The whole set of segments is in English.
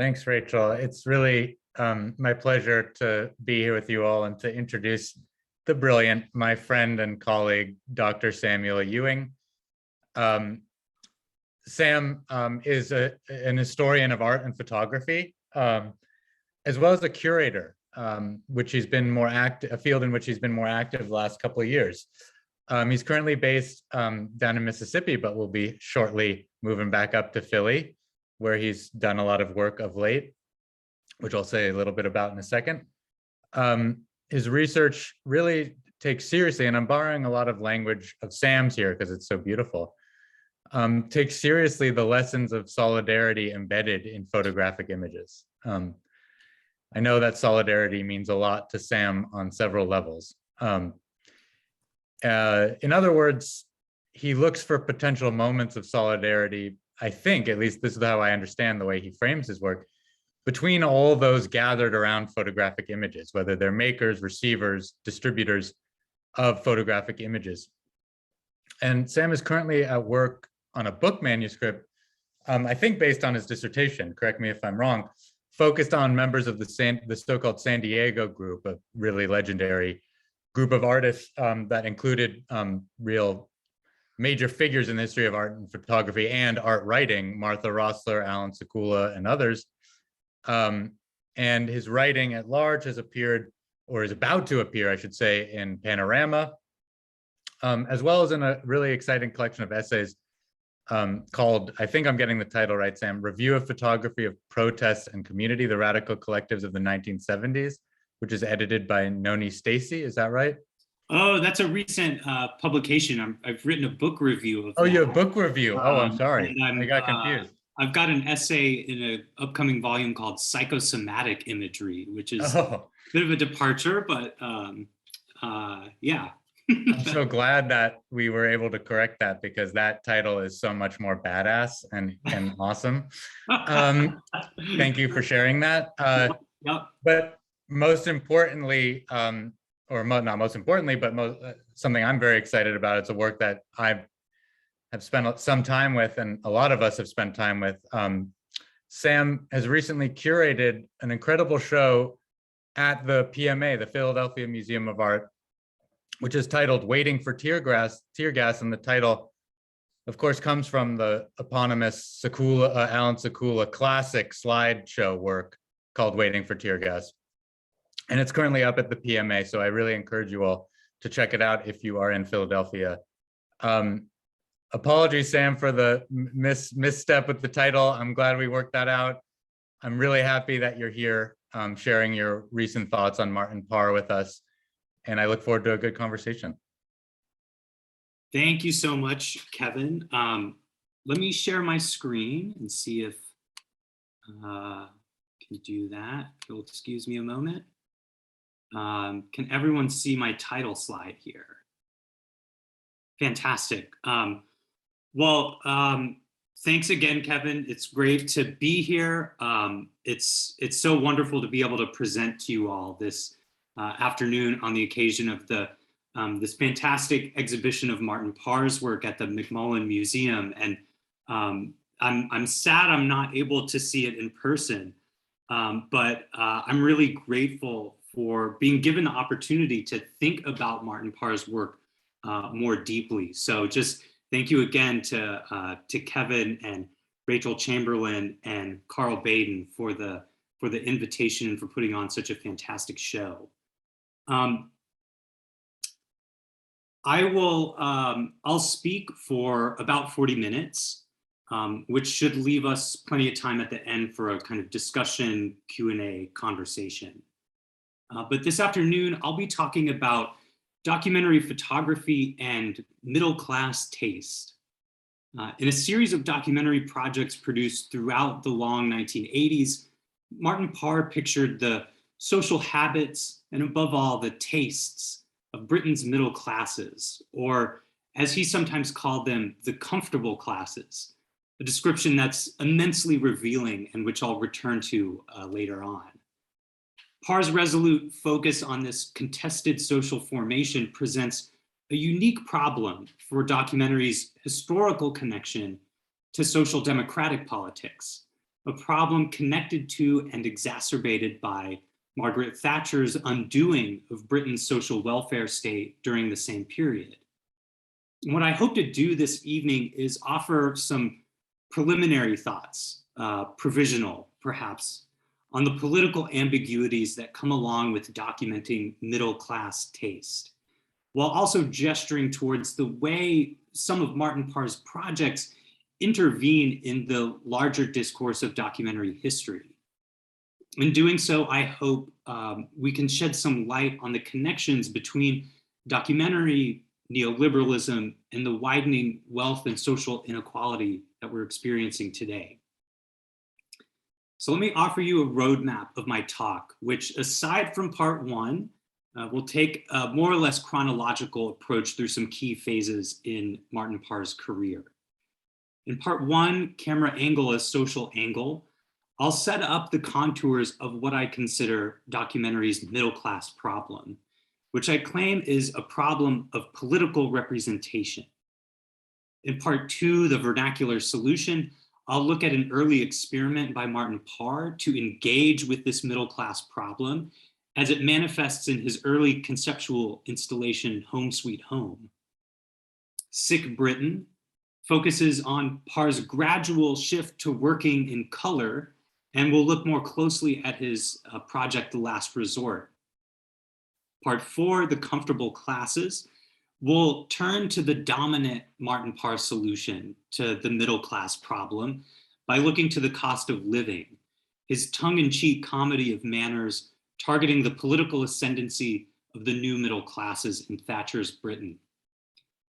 Thanks, Rachel. It's really my pleasure to be here with you all and to introduce the brilliant, my friend and colleague, Dr. Samuel Ewing. Sam is an historian of art and photography, as well as a curator, which he's been more active, a field in which he's been more active the last couple of years. He's currently based down in Mississippi, but will be shortly moving back up to Philly, where he's done a lot of work of late, which I'll say a little bit about in a second. His research really takes seriously, and I'm borrowing a lot of language of Sam's here because it's so beautiful, takes seriously the lessons of solidarity embedded in photographic images. I know that solidarity means a lot to Sam on several levels. In other words, he looks for potential moments of solidarity, I think, at least this is how I understand the way he frames his work, between all those gathered around photographic images, whether they're makers, receivers, distributors of photographic images. And Sam is currently at work on a book manuscript, I think based on his dissertation, correct me if I'm wrong, focused on members of the so-called San Diego group, a really legendary group of artists that included real major figures in the history of art and photography and art writing, Martha Rossler, Alan Sekula, and others. And his writing at large has appeared, or is about to appear, I should say, in Panorama, as well as in a really exciting collection of essays called, I think I'm getting the title right, Sam, Review of Photography of Protest and Community, the Radical Collectives of the 1970s, which is edited by Noni Stacy, is that right? Oh, that's a recent publication. I've written a book review of that. you have a book review. I'm sorry, I got confused. I've got an essay in an upcoming volume called Psychosomatic Imagery, which is a bit of a departure, but yeah. I'm so glad that we were able to correct that, because that title is so much more badass and awesome. Thank you for sharing that. Yep. But most importantly, not most importantly, but something I'm very excited about, it's a work that I have spent some time with, and a lot of us have spent time with. Sam has recently curated an incredible show at the PMA, the Philadelphia Museum of Art, which is titled Waiting for Tear Gas, and the title, of course, comes from the eponymous Alan Sekula classic slideshow work called Waiting for Tear Gas. And it's currently up at the PMA, so I really encourage you all to check it out if you are in Philadelphia. Apologies, Sam, for the misstep with the title. I'm glad we worked that out. I'm really happy that you're here sharing your recent thoughts on Martin Parr with us, and I look forward to a good conversation. Thank you so much, Kevin. Let me share my screen and see if I can do that. If you'll excuse me a moment. Can everyone see my title slide here? Fantastic. Thanks again, Kevin. It's great to be here. It's so wonderful to be able to present to you all this afternoon on the occasion of this fantastic exhibition of Martin Parr's work at the McMullen Museum. And I'm sad I'm not able to see it in person, but I'm really grateful for being given the opportunity to think about Martin Parr's work more deeply. So just thank you again to Kevin and Rachel Chamberlain and Carl Baden for the invitation and for putting on such a fantastic show. I'll speak for about 40 minutes, which should leave us plenty of time at the end for a kind of discussion, Q&A conversation. But this afternoon, I'll be talking about documentary photography and middle-class taste. In a series of documentary projects produced throughout the long 1980s, Martin Parr pictured the social habits and, above all, the tastes of Britain's middle classes, or as he sometimes called them, the comfortable classes, a description that's immensely revealing and which I'll return to later on. Parr's resolute focus on this contested social formation presents a unique problem for documentary's historical connection to social democratic politics, a problem connected to and exacerbated by Margaret Thatcher's undoing of Britain's social welfare state during the same period. And what I hope to do this evening is offer some preliminary thoughts, provisional perhaps, on the political ambiguities that come along with documenting middle-class taste, while also gesturing towards the way some of Martin Parr's projects intervene in the larger discourse of documentary history. In doing so, I hope we can shed some light on the connections between documentary neoliberalism and the widening wealth and social inequality that we're experiencing today. So let me offer you a roadmap of my talk, which, aside from part one, will take a more or less chronological approach through some key phases in Martin Parr's career. In part one, camera angle as social angle, I'll set up the contours of what I consider documentary's middle-class problem, which I claim is a problem of political representation. In part two, the Vernacular Solution, I'll look at an early experiment by Martin Parr to engage with this middle-class problem as it manifests in his early conceptual installation, Home Sweet Home. Sick Britain focuses on Parr's gradual shift to working in color, and we'll look more closely at his project, The Last Resort. Part four, The Comfortable Classes, will turn to the dominant Martin Parr solution to the middle class problem by looking to the cost of living, his tongue-in-cheek comedy of manners targeting the political ascendancy of the new middle classes in Thatcher's Britain.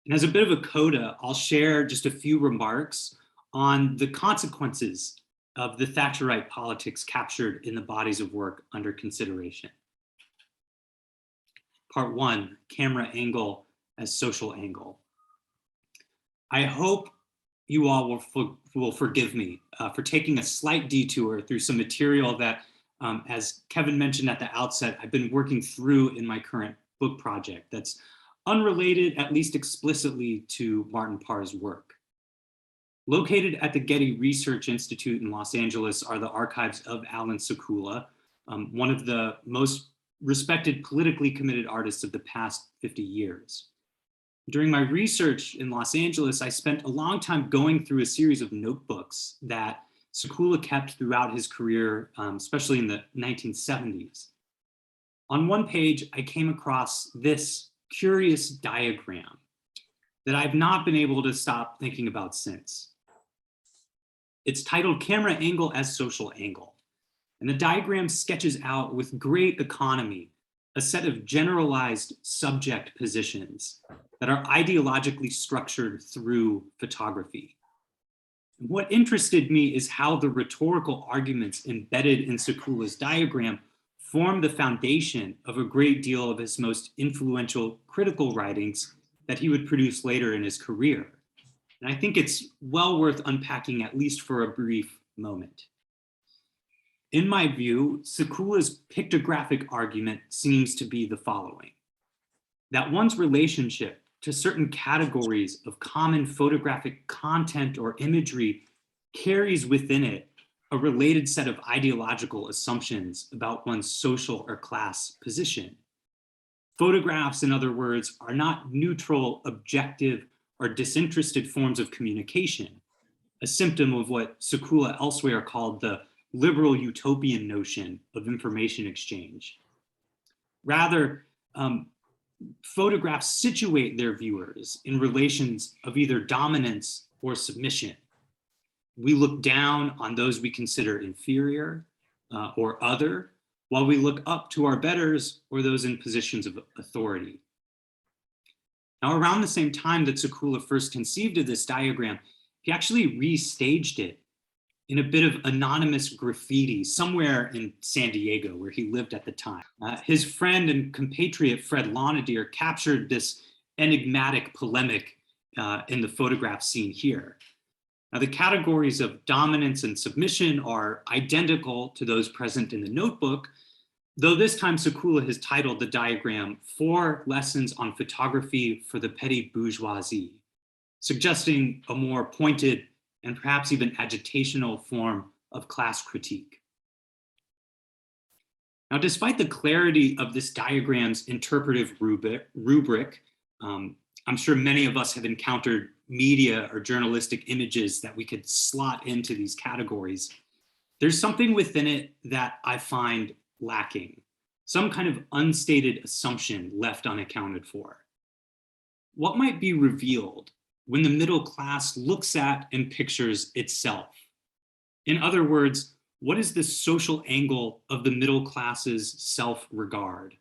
And as a bit of a coda, I'll share just a few remarks on the consequences of the Thatcherite politics captured in the bodies of work under consideration. Part one, camera angle as social angle. I hope you all will forgive me for taking a slight detour through some material that, as Kevin mentioned at the outset, I've been working through in my current book project that's unrelated, at least explicitly, to Martin Parr's work. Located at the Getty Research Institute in Los Angeles are the archives of Alan Sekula, one of the most respected politically committed artists of the past 50 years. During my research in Los Angeles, I spent a long time going through a series of notebooks that Sekula kept throughout his career, especially in the 1970s. On one page, I came across this curious diagram that I've not been able to stop thinking about since. It's titled Camera Angle as Social Angle. And the diagram sketches out with great economy a set of generalized subject positions that are ideologically structured through photography. And what interested me is how the rhetorical arguments embedded in Sekula's diagram form the foundation of a great deal of his most influential critical writings that he would produce later in his career. And I think it's well worth unpacking, at least for a brief moment. In my view, Sekula's pictographic argument seems to be the following: that one's relationship to certain categories of common photographic content or imagery carries within it a related set of ideological assumptions about one's social or class position. Photographs, in other words, are not neutral, objective, or disinterested forms of communication, a symptom of what Sekula elsewhere called the liberal utopian notion of information exchange. Rather, photographs situate their viewers in relations of either dominance or submission. We look down on those we consider inferior or other, while we look up to our betters or those in positions of authority. Now, around the same time that Sekula first conceived of this diagram, he actually restaged it in a bit of anonymous graffiti somewhere in San Diego, where he lived at the time. His friend and compatriot Fred Lonadier captured this enigmatic polemic in the photograph seen here. Now, the categories of dominance and submission are identical to those present in the notebook, though this time Sekula has titled the diagram 4 Lessons on Photography for the Petty Bourgeoisie, suggesting a more pointed and perhaps even agitational form of class critique. Now, despite the clarity of this diagram's interpretive rubric, I'm sure many of us have encountered media or journalistic images that we could slot into these categories. There's something within it that I find lacking, some kind of unstated assumption left unaccounted for. What might be revealed when the middle class looks at and pictures itself? In other words, what is the social angle of the middle class's self-regard?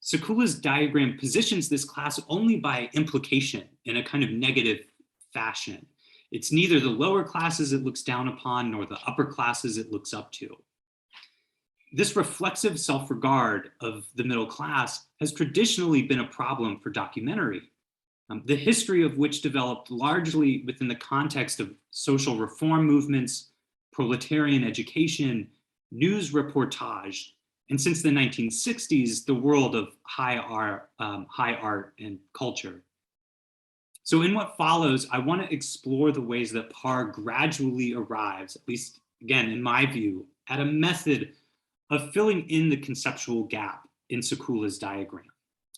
Sekula's diagram positions this class only by implication in a kind of negative fashion. It's neither the lower classes it looks down upon nor the upper classes it looks up to. This reflexive self-regard of the middle class has traditionally been a problem for documentary, the history of which developed largely within the context of social reform movements, proletarian education, news reportage, and since the 1960s, the world of high art and culture. So in what follows, I want to explore the ways that Parr gradually arrives, at least again, in my view, at a method of filling in the conceptual gap in Sekula's diagram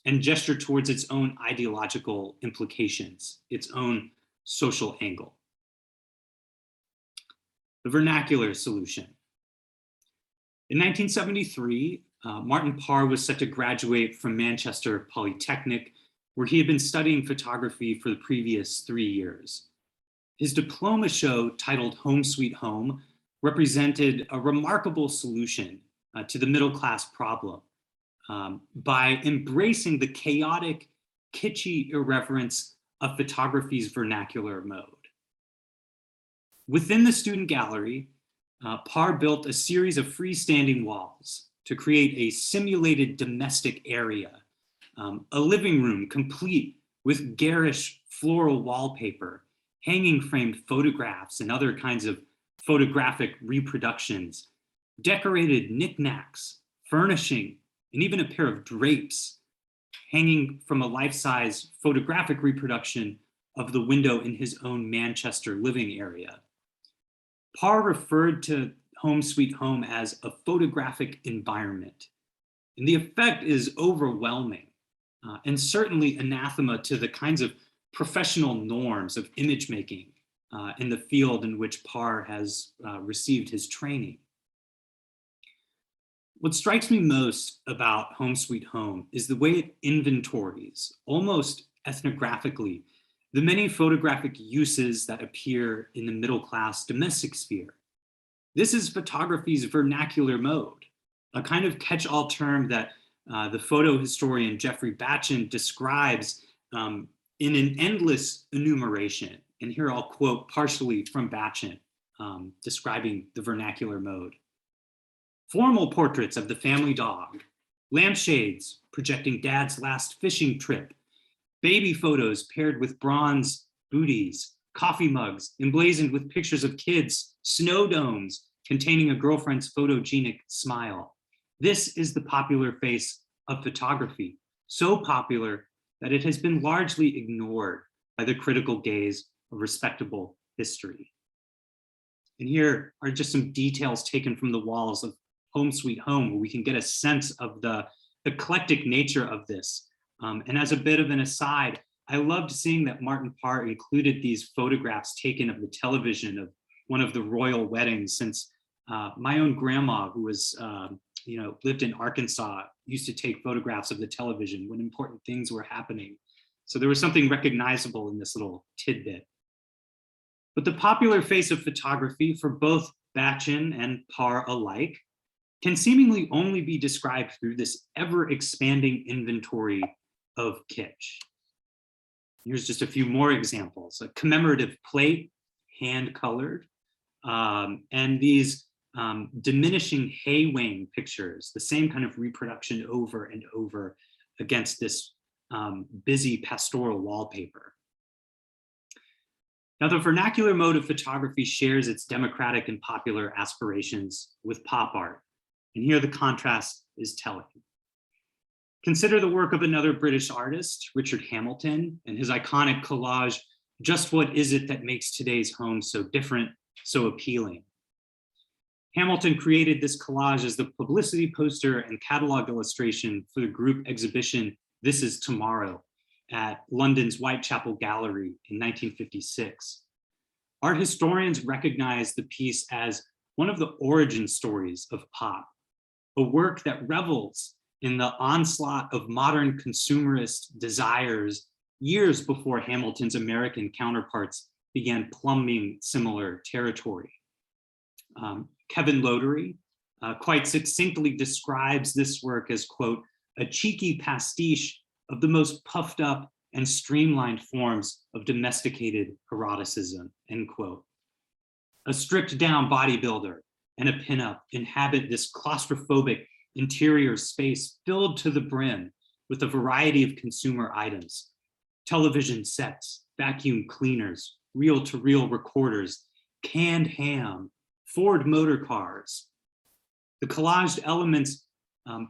and gesture towards its own ideological implications, its own social angle. The Vernacular Solution. In 1973, Martin Parr was set to graduate from Manchester Polytechnic, where he had been studying photography for the previous 3 years. His diploma show, titled Home Sweet Home, represented a remarkable solution to the middle class problem by embracing the chaotic, kitschy irreverence of photography's vernacular mode. Within the student gallery, Parr built a series of freestanding walls to create a simulated domestic area, a living room complete with garish floral wallpaper, hanging framed photographs and other kinds of photographic reproductions, decorated knickknacks, furnishing, and even a pair of drapes hanging from a life-size photographic reproduction of the window in his own Manchester living area. Parr referred to Home Sweet Home as a photographic environment. And the effect is overwhelming and certainly anathema to the kinds of professional norms of image making in the field in which Parr has received his training. What strikes me most about Home Sweet Home is the way it inventories, almost ethnographically, the many photographic uses that appear in the middle class domestic sphere. This is photography's vernacular mode, a kind of catch-all term that the photo historian Jeffrey Batchen describes in an endless enumeration. And here I'll quote partially from Batchen, describing the vernacular mode. Formal portraits of the family dog, lampshades projecting dad's last fishing trip, baby photos paired with bronze booties, coffee mugs emblazoned with pictures of kids, snow domes containing a girlfriend's photogenic smile. This is the popular face of photography, so popular that it has been largely ignored by the critical gaze of respectable history. And here are just some details taken from the walls of Home Sweet Home, where we can get a sense of the eclectic nature of this. And as a bit of an aside, I loved seeing that Martin Parr included these photographs taken of the television of one of the royal weddings, since my own grandma, who was, lived in Arkansas, used to take photographs of the television when important things were happening. So there was something recognizable in this little tidbit. But the popular face of photography for both Batchen and Parr alike can seemingly only be described through this ever-expanding inventory of kitsch. Here's just a few more examples. A commemorative plate, hand-colored, and these diminishing hay weighing pictures, the same kind of reproduction over and over against this busy pastoral wallpaper. Now, the vernacular mode of photography shares its democratic and popular aspirations with pop art. And here the contrast is telling. Consider the work of another British artist, Richard Hamilton, and his iconic collage, Just What Is It That Makes Today's Home So Different, So Appealing? Hamilton created this collage as the publicity poster and catalog illustration for the group exhibition This Is Tomorrow at London's Whitechapel Gallery in 1956. Art historians recognize the piece as one of the origin stories of pop, a work that revels in the onslaught of modern consumerist desires years before Hamilton's American counterparts began plumbing similar territory. Kevin Lotery quite succinctly describes this work as, quote, a cheeky pastiche of the most puffed up and streamlined forms of domesticated eroticism, end quote. A stripped down bodybuilder and a pinup inhabit this claustrophobic interior space filled to the brim with a variety of consumer items: television sets, vacuum cleaners, reel-to-reel recorders, canned ham, Ford motor cars. The collaged elements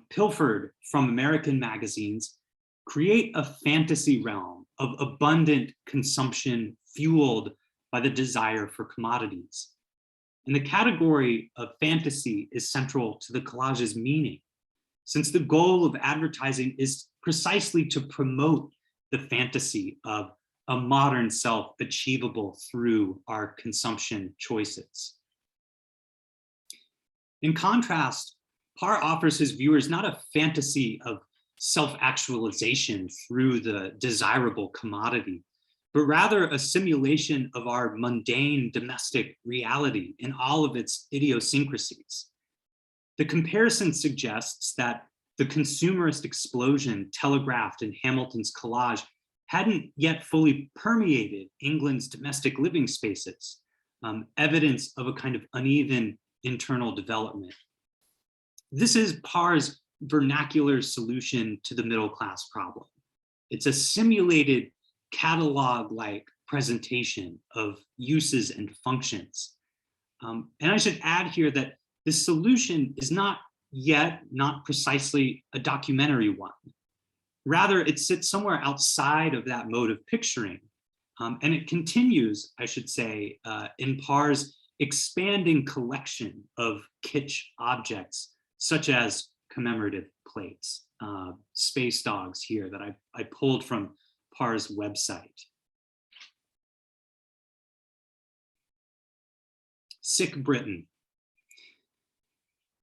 pilfered from American magazines create a fantasy realm of abundant consumption fueled by the desire for commodities. And the category of fantasy is central to the collage's meaning, since the goal of advertising is precisely to promote the fantasy of a modern self achievable through our consumption choices. In contrast, Parr offers his viewers not a fantasy of self-actualization through the desirable commodity, but rather a simulation of our mundane domestic reality in all of its idiosyncrasies. The comparison suggests that the consumerist explosion telegraphed in Hamilton's collage hadn't yet fully permeated England's domestic living spaces, evidence of a kind of uneven internal development. This is Parr's vernacular solution to the middle class problem. It's a simulated catalog-like presentation of uses and functions. And I should add here that this solution is not precisely a documentary one. Rather, it sits somewhere outside of that mode of picturing. And it continues, I should say, in Parr's expanding collection of kitsch objects, such as commemorative plates, space dogs here that I pulled from Parr's website. Sick Britain.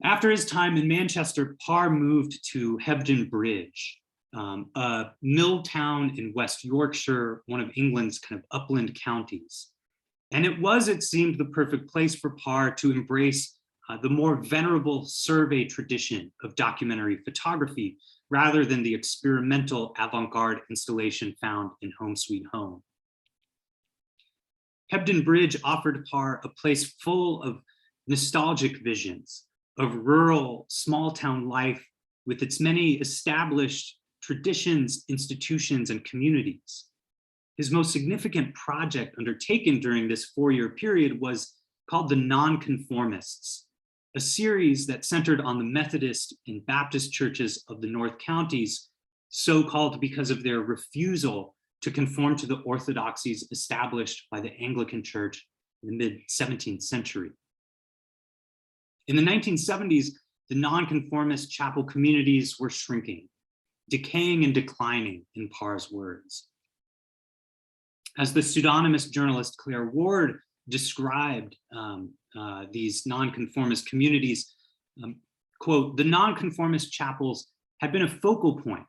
After his time in Manchester, Parr moved to Hebden Bridge, a mill town in West Yorkshire, one of England's kind of upland counties. And it was, it seemed, the perfect place for Parr to embrace the more venerable survey tradition of documentary photography, rather than the experimental avant-garde installation found in Home Sweet Home. Hebden Bridge offered Parr a place full of nostalgic visions of rural small-town life with its many established traditions, institutions, and communities. His most significant project undertaken during this 4-year period was called the Non-Conformists, a series that centered on the Methodist and Baptist churches of the North Counties, so-called because of their refusal to conform to the orthodoxies established by the Anglican Church in the mid-17th century. In the 1970s, the nonconformist chapel communities were shrinking, decaying and declining, in Parr's words. As the pseudonymous journalist Claire Ward described these nonconformist communities, quote, the nonconformist chapels had been a focal point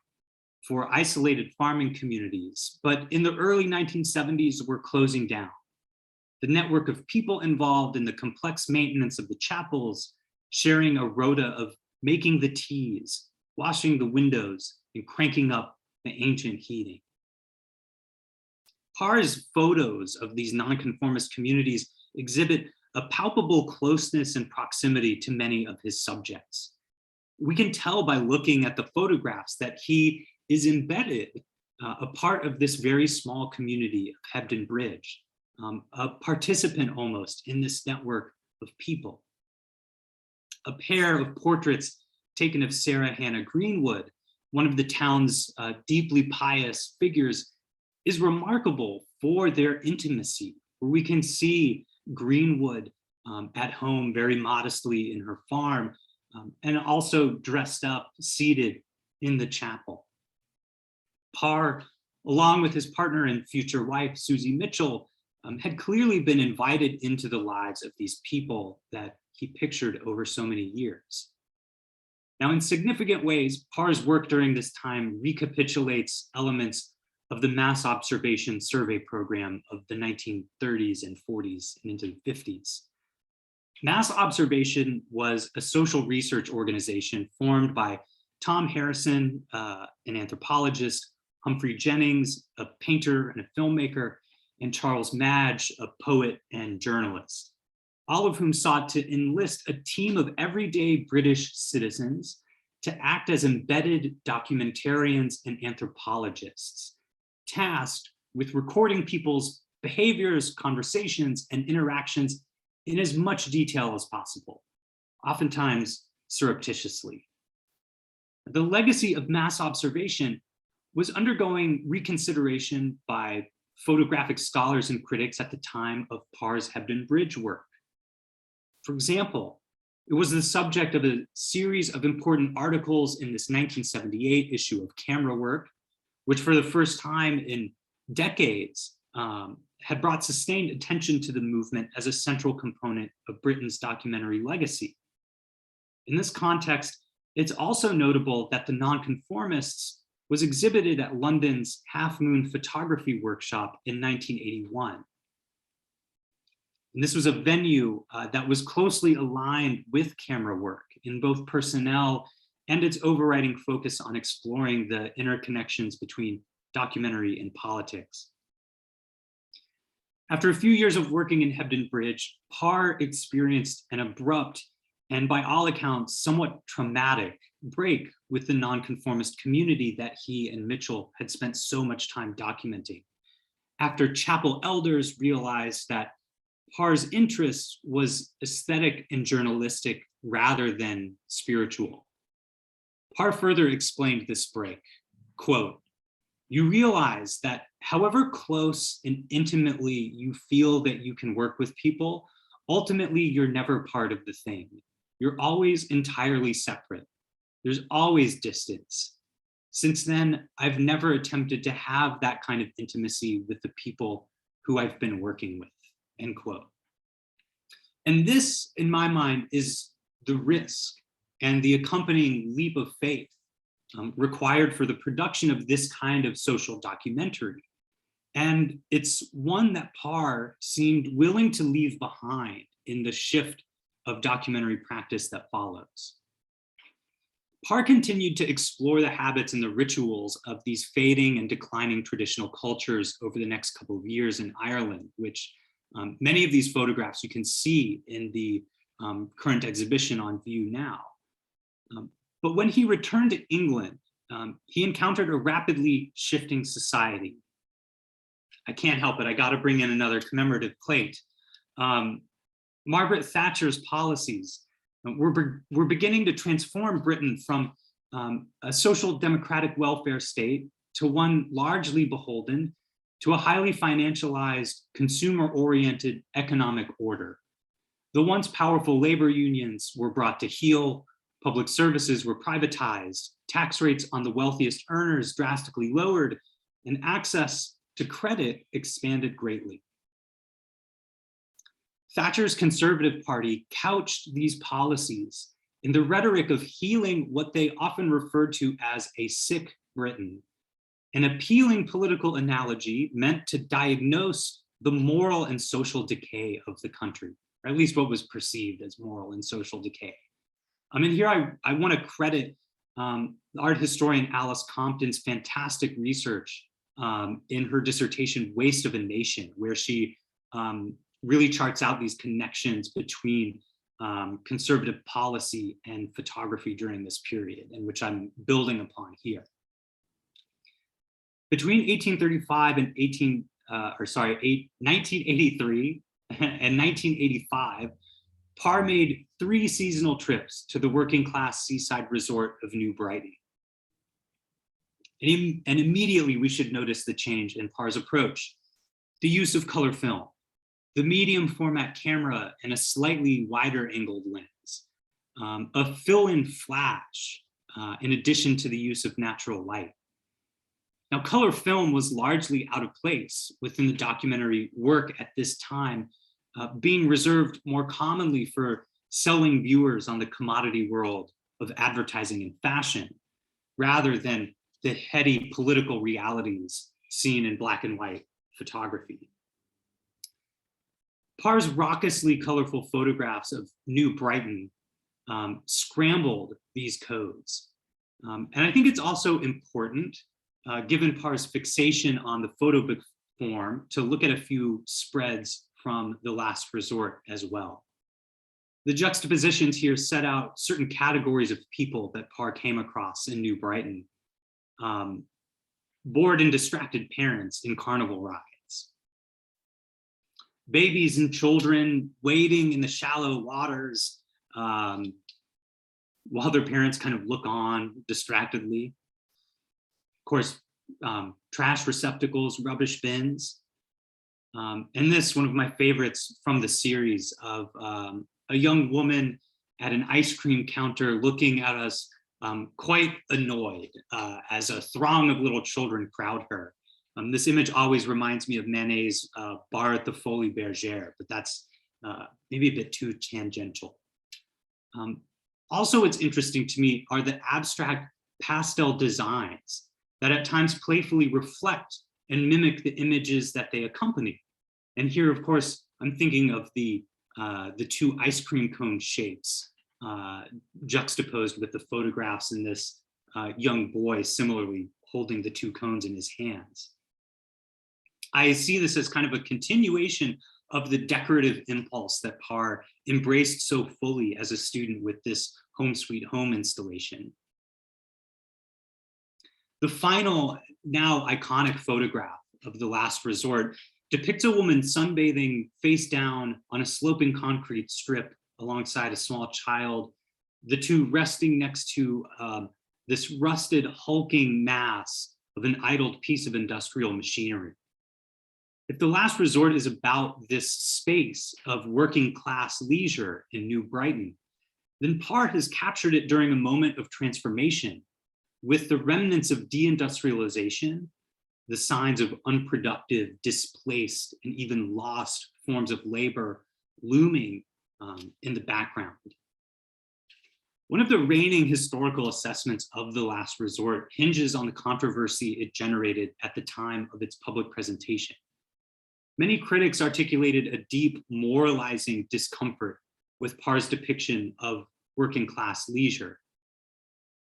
for isolated farming communities, but in the early 1970s were closing down. The network of people involved in the complex maintenance of the chapels, sharing a rota of making the teas, washing the windows, and cranking up the ancient heating. Parr's photos of these nonconformist communities exhibit a palpable closeness and proximity to many of his subjects. We can tell by looking at the photographs that he is embedded, a part of this very small community of Hebden Bridge, a participant almost in this network of people. A pair of portraits taken of Sarah Hannah Greenwood, one of the town's deeply pious figures, is remarkable for their intimacy, where we can see Greenwood at home very modestly in her farm, and also dressed up, seated in the chapel. Parr, along with his partner and future wife, Susie Mitchell, had clearly been invited into the lives of these people that he pictured over so many years. Now, in significant ways, Parr's work during this time recapitulates elements of the mass observation survey program of the 1930s and 40s and into the 50s. Mass observation was a social research organization formed by Tom Harrison, an anthropologist, Humphrey Jennings, a painter and a filmmaker, and Charles Madge, a poet and journalist, all of whom sought to enlist a team of everyday British citizens to act as embedded documentarians and anthropologists, tasked with recording people's behaviors, conversations, and interactions in as much detail as possible, oftentimes surreptitiously. The legacy of mass observation was undergoing reconsideration by photographic scholars and critics at the time of Parr's Hebden Bridge work. For example, it was the subject of a series of important articles in this 1978 issue of Camera Work, which for the first time in decades had brought sustained attention to the movement as a central component of Britain's documentary legacy. In this context, it's also notable that the Non-Conformists was exhibited at London's Half Moon Photography Workshop in 1981. And this was a venue that was closely aligned with Camera Work in both personnel and its overriding focus on exploring the interconnections between documentary and politics. After a few years of working in Hebden Bridge, Parr experienced an abrupt and by all accounts somewhat traumatic break with the nonconformist community that he and Mitchell had spent so much time documenting, after chapel elders realized that Parr's interest was aesthetic and journalistic rather than spiritual. Parr further explained this break, quote, "You realize that however close and intimately you feel that you can work with people, ultimately you're never part of the thing. You're always entirely separate. There's always distance. Since then, I've never attempted to have that kind of intimacy with the people who I've been working with," end quote. And this, in my mind, is the risk and the accompanying leap of faith required for the production of this kind of social documentary. And it's one that Parr seemed willing to leave behind in the shift of documentary practice that follows. Parr continued to explore the habits and the rituals of these fading and declining traditional cultures over the next couple of years in Ireland, which many of these photographs you can see in the current exhibition on view now. But when he returned to England, he encountered a rapidly shifting society. I can't help it, I gotta bring in another commemorative plate. Margaret Thatcher's policies were beginning to transform Britain from a social democratic welfare state to one largely beholden to a highly financialized, consumer-oriented economic order. The once powerful labor unions were brought to heel, public services were privatized, tax rates on the wealthiest earners drastically lowered, and access to credit expanded greatly. Thatcher's Conservative Party couched these policies in the rhetoric of healing what they often referred to as a sick Britain, an appealing political analogy meant to diagnose the moral and social decay of the country, or at least what was perceived as moral and social decay. I mean, here I want to credit art historian Alice Compton's fantastic research in her dissertation, Waste of a Nation, where she really charts out these connections between conservative policy and photography during this period, and which I'm building upon here. Between 1835 and 1983 and 1985, Parr made 3 seasonal trips to the working class seaside resort of New Brighton. And immediately we should notice the change in Parr's approach, the use of color film, the medium format camera and a slightly wider angled lens, a fill-in flash, in addition to the use of natural light. Now, color film was largely out of place within the documentary work at this time, being reserved more commonly for selling viewers on the commodity world of advertising and fashion, rather than the heady political realities seen in black and white photography. Parr's raucously colorful photographs of New Brighton scrambled these codes. And I think it's also important, given Parr's fixation on the photo book form, to look at a few spreads from The Last Resort as well. The juxtapositions here set out certain categories of people that Parr came across in New Brighton. Bored and distracted parents in carnival rides. Babies and children wading in the shallow waters while their parents kind of look on distractedly. Of course, trash receptacles, rubbish bins. And this, one of my favorites from the series, of a young woman at an ice cream counter looking at us quite annoyed as a throng of little children crowd her. This image always reminds me of Manet's Bar at the Folies Bergère, but that's maybe a bit too tangential. Also, what's interesting to me are the abstract pastel designs that at times playfully reflect and mimic the images that they accompany. And here, of course, I'm thinking of the two ice cream cone shapes juxtaposed with the photographs in this young boy similarly holding the two cones in his hands. I see this as kind of a continuation of the decorative impulse that Parr embraced so fully as a student with this Home Sweet Home installation. The final, now iconic photograph of The Last Resort depicts a woman sunbathing face down on a sloping concrete strip alongside a small child, the two resting next to this rusted, hulking mass of an idled piece of industrial machinery. If The Last Resort is about this space of working class leisure in New Brighton, then Parr has captured it during a moment of transformation, with the remnants of deindustrialization, the signs of unproductive, displaced, and even lost forms of labor looming in the background. One of the reigning historical assessments of The Last Resort hinges on the controversy it generated at the time of its public presentation. Many critics articulated a deep moralizing discomfort with Parr's depiction of working class leisure.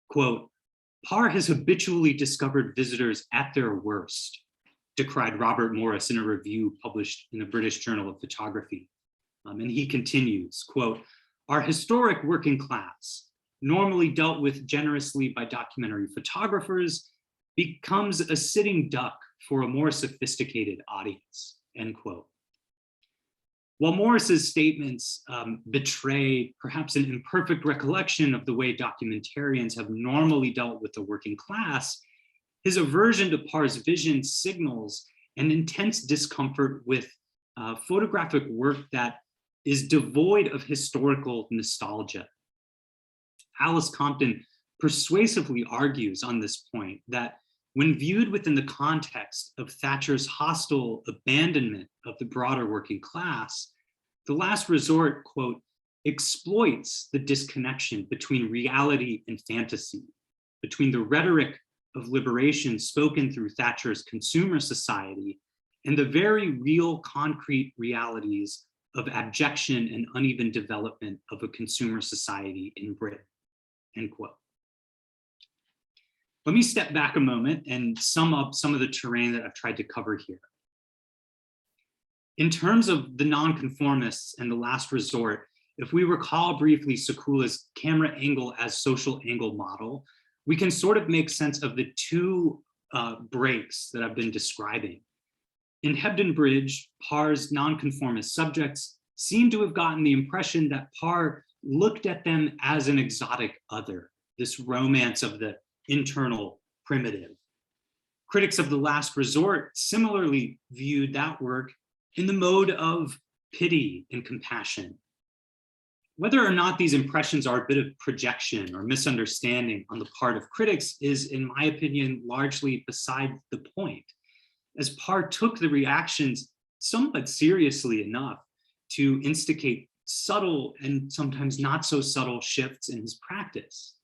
Quote, "Parr has habitually discovered visitors at their worst," decried Robert Morris in a review published in the British Journal of Photography. And he continues, quote, "Our historic working class, normally dealt with generously by documentary photographers, becomes a sitting duck for a more sophisticated audience," end quote. While Morris's statements betray perhaps an imperfect recollection of the way documentarians have normally dealt with the working class, his aversion to Parr's vision signals an intense discomfort with photographic work that is devoid of historical nostalgia. Alice Compton persuasively argues on this point that when viewed within the context of Thatcher's hostile abandonment of the broader working class, The Last Resort, quote, exploits the disconnection between reality and fantasy, between the rhetoric of liberation spoken through Thatcher's consumer society and the very real concrete realities of abjection and uneven development of a consumer society in Britain, end quote. Let me step back a moment and sum up some of the terrain that I've tried to cover here. In terms of the non-conformists and The Last Resort, if we recall briefly Sekula's camera angle as social angle model, we can sort of make sense of the two breaks that I've been describing. In Hebden Bridge, Parr's non-conformist subjects seem to have gotten the impression that Parr looked at them as an exotic other, this romance of the internal primitive. Critics of The Last Resort similarly viewed that work in the mode of pity, and compassion. Whether or not these impressions are a bit of projection or misunderstanding on the part of critics is, in my opinion, largely beside the point, as Parr took the reactions somewhat seriously enough to instigate subtle and sometimes not so subtle shifts in his practice.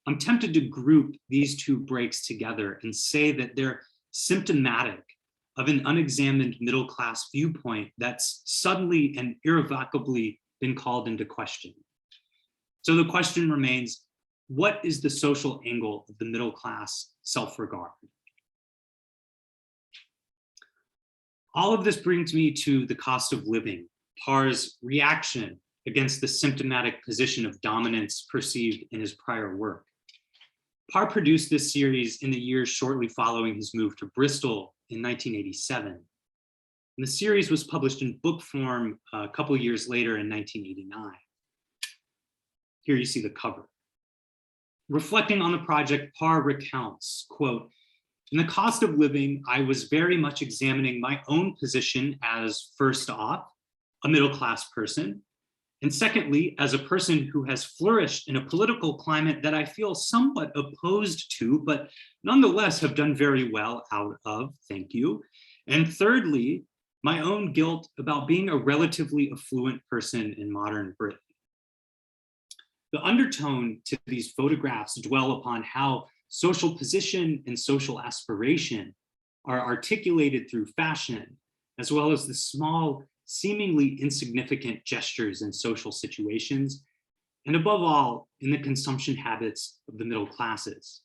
I'm tempted to group these two breaks together and say that they're symptomatic of an unexamined middle-class viewpoint that's suddenly and irrevocably been called into question. So the question remains, what is the social angle of the middle-class self-regard? All of this brings me to The Cost of Living, Parr's reaction against the symptomatic position of dominance perceived in his prior work. Parr produced this series in the years shortly following his move to Bristol in 1987. And the series was published in book form a couple years later in 1989. Here you see the cover. Reflecting on the project, Parr recounts, quote, "In The Cost of Living, I was very much examining my own position as, first off, a middle-class person, and secondly, as a person who has flourished in a political climate that I feel somewhat opposed to, but nonetheless have done very well out of, thank you. And thirdly, my own guilt about being a relatively affluent person in modern Britain." The undertone to these photographs dwell upon how social position and social aspiration are articulated through fashion, as well as the small, seemingly insignificant gestures in social situations, and above all, in the consumption habits of the middle classes.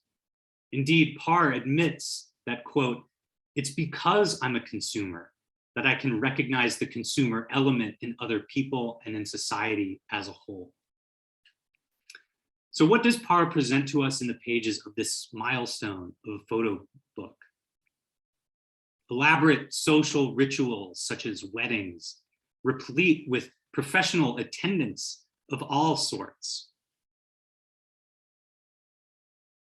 Indeed, Parr admits that, quote, "It's because I'm a consumer that I can recognize the consumer element in other people and in society as a whole." So what does Parr present to us in the pages of this milestone of a photo book? Elaborate social rituals such as weddings, replete with professional attendance of all sorts.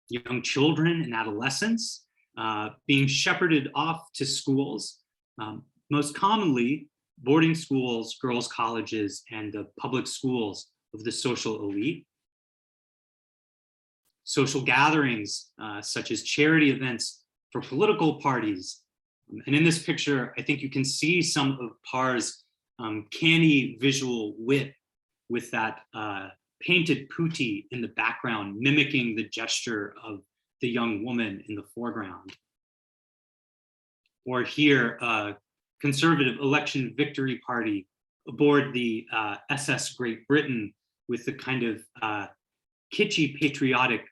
Young children and adolescents being shepherded off to schools, most commonly boarding schools, girls' colleges, and the public schools of the social elite. Social gatherings such as charity events for political parties. And in this picture, I think you can see some of Parr's canny visual wit with that painted putti in the background, mimicking the gesture of the young woman in the foreground. Or here, a conservative election victory party aboard the SS Great Britain with the kind of kitschy patriotic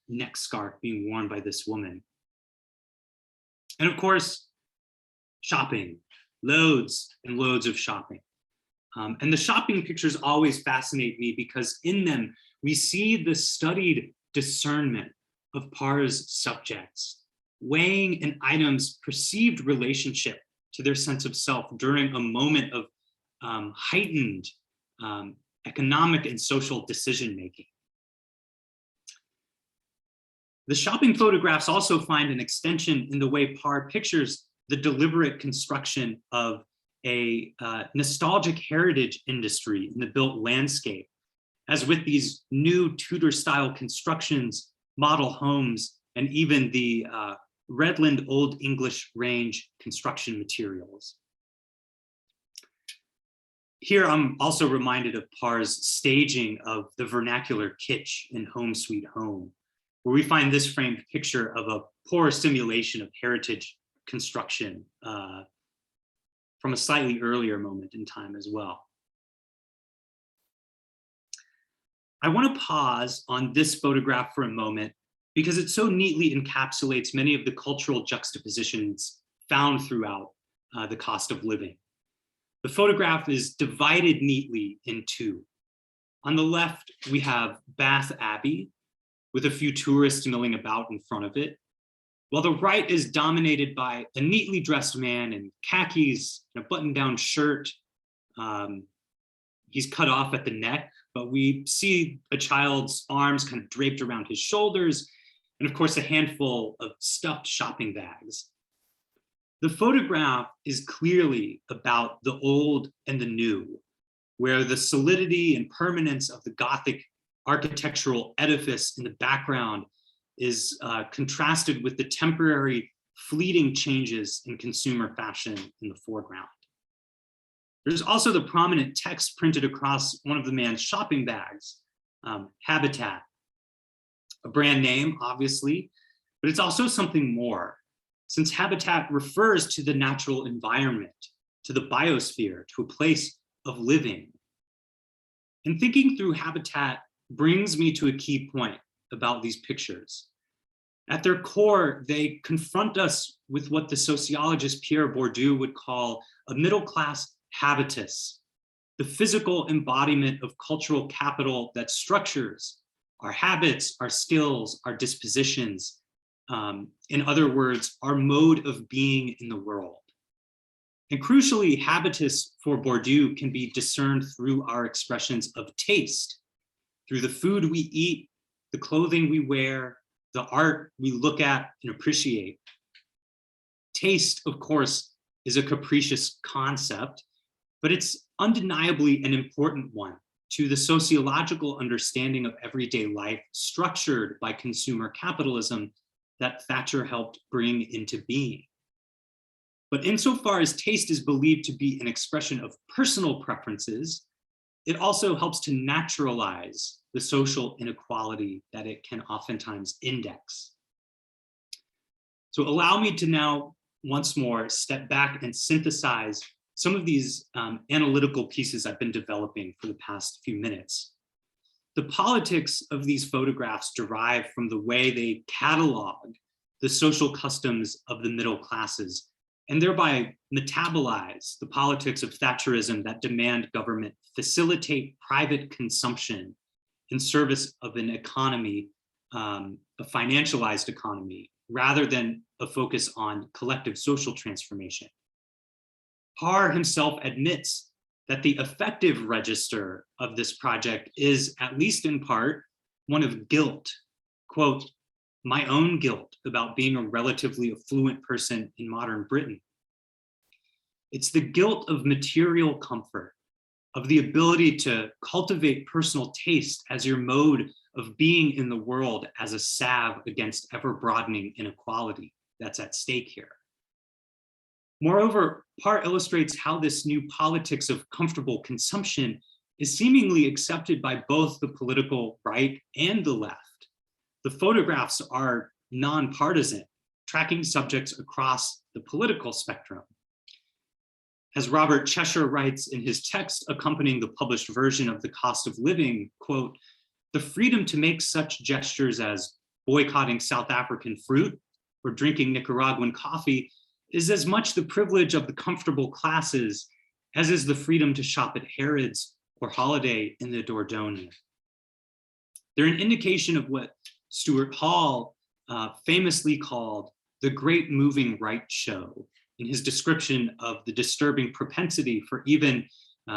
neck scarf being worn by this woman. And of course, shopping, loads and loads of shopping. And the shopping pictures always fascinate me because in them, we see the studied discernment of Parr's subjects, weighing an item's perceived relationship to their sense of self during a moment of heightened economic and social decision-making. The shopping photographs also find an extension in the way Parr pictures the deliberate construction of a nostalgic heritage industry in the built landscape, as with these new Tudor-style constructions, model homes, and even the Redland Old English range construction materials. Here, I'm also reminded of Parr's staging of the vernacular kitsch in Home Sweet Home, where we find this framed picture of a poor simulation of heritage construction from a slightly earlier moment in time as well. I want to pause on this photograph for a moment because it so neatly encapsulates many of the cultural juxtapositions found throughout The Cost of Living. The photograph is divided neatly in two. On the left, we have Bath Abbey, with a few tourists milling about in front of it, while the right is dominated by a neatly dressed man in khakis and a button-down shirt. He's cut off at the neck, but we see a child's arms kind of draped around his shoulders, and of course, a handful of stuffed shopping bags. The photograph is clearly about the old and the new, where the solidity and permanence of the Gothic architectural edifice in the background is contrasted with the temporary, fleeting changes in consumer fashion in the foreground. There's also the prominent text printed across one of the man's shopping bags, Habitat, a brand name, obviously, but it's also something more, since habitat refers to the natural environment, to the biosphere, to a place of living. And thinking through habitat brings me to a key point about these pictures. At their core, they confront us with what the sociologist Pierre Bourdieu would call a middle-class habitus, the physical embodiment of cultural capital that structures our habits, our skills, our dispositions, in other words, our mode of being in the world. And crucially, habitus for Bourdieu can be discerned through our expressions of taste, through the food we eat, the clothing we wear, the art we look at and appreciate. Taste, of course, is a capricious concept, but it's undeniably an important one to the sociological understanding of everyday life structured by consumer capitalism that Thatcher helped bring into being. But insofar as taste is believed to be an expression of personal preferences, it also helps to naturalize the social inequality that it can oftentimes index. So allow me to now once more step back and synthesize some of these analytical pieces I've been developing for the past few minutes. The politics of these photographs derive from the way they catalog the social customs of the middle classes and thereby metabolize the politics of Thatcherism that demand government facilitate private consumption in service of an economy, a financialized economy, rather than a focus on collective social transformation. Parr himself admits that the affective register of this project is, at least in part, one of guilt, quote, my own guilt about being a relatively affluent person in modern Britain. It's the guilt of material comfort, of the ability to cultivate personal taste as your mode of being in the world as a salve against ever-broadening inequality that's at stake here. Moreover, Parr illustrates how this new politics of comfortable consumption is seemingly accepted by both the political right and the left. The photographs are nonpartisan, tracking subjects across the political spectrum. As Robert Cheshire writes in his text accompanying the published version of The Cost of Living, quote, the freedom to make such gestures as boycotting South African fruit or drinking Nicaraguan coffee is as much the privilege of the comfortable classes as is the freedom to shop at Harrods or Holiday in the Dordogne. They're an indication of what Stuart Hall famously called the great moving right show in his description of the disturbing propensity for even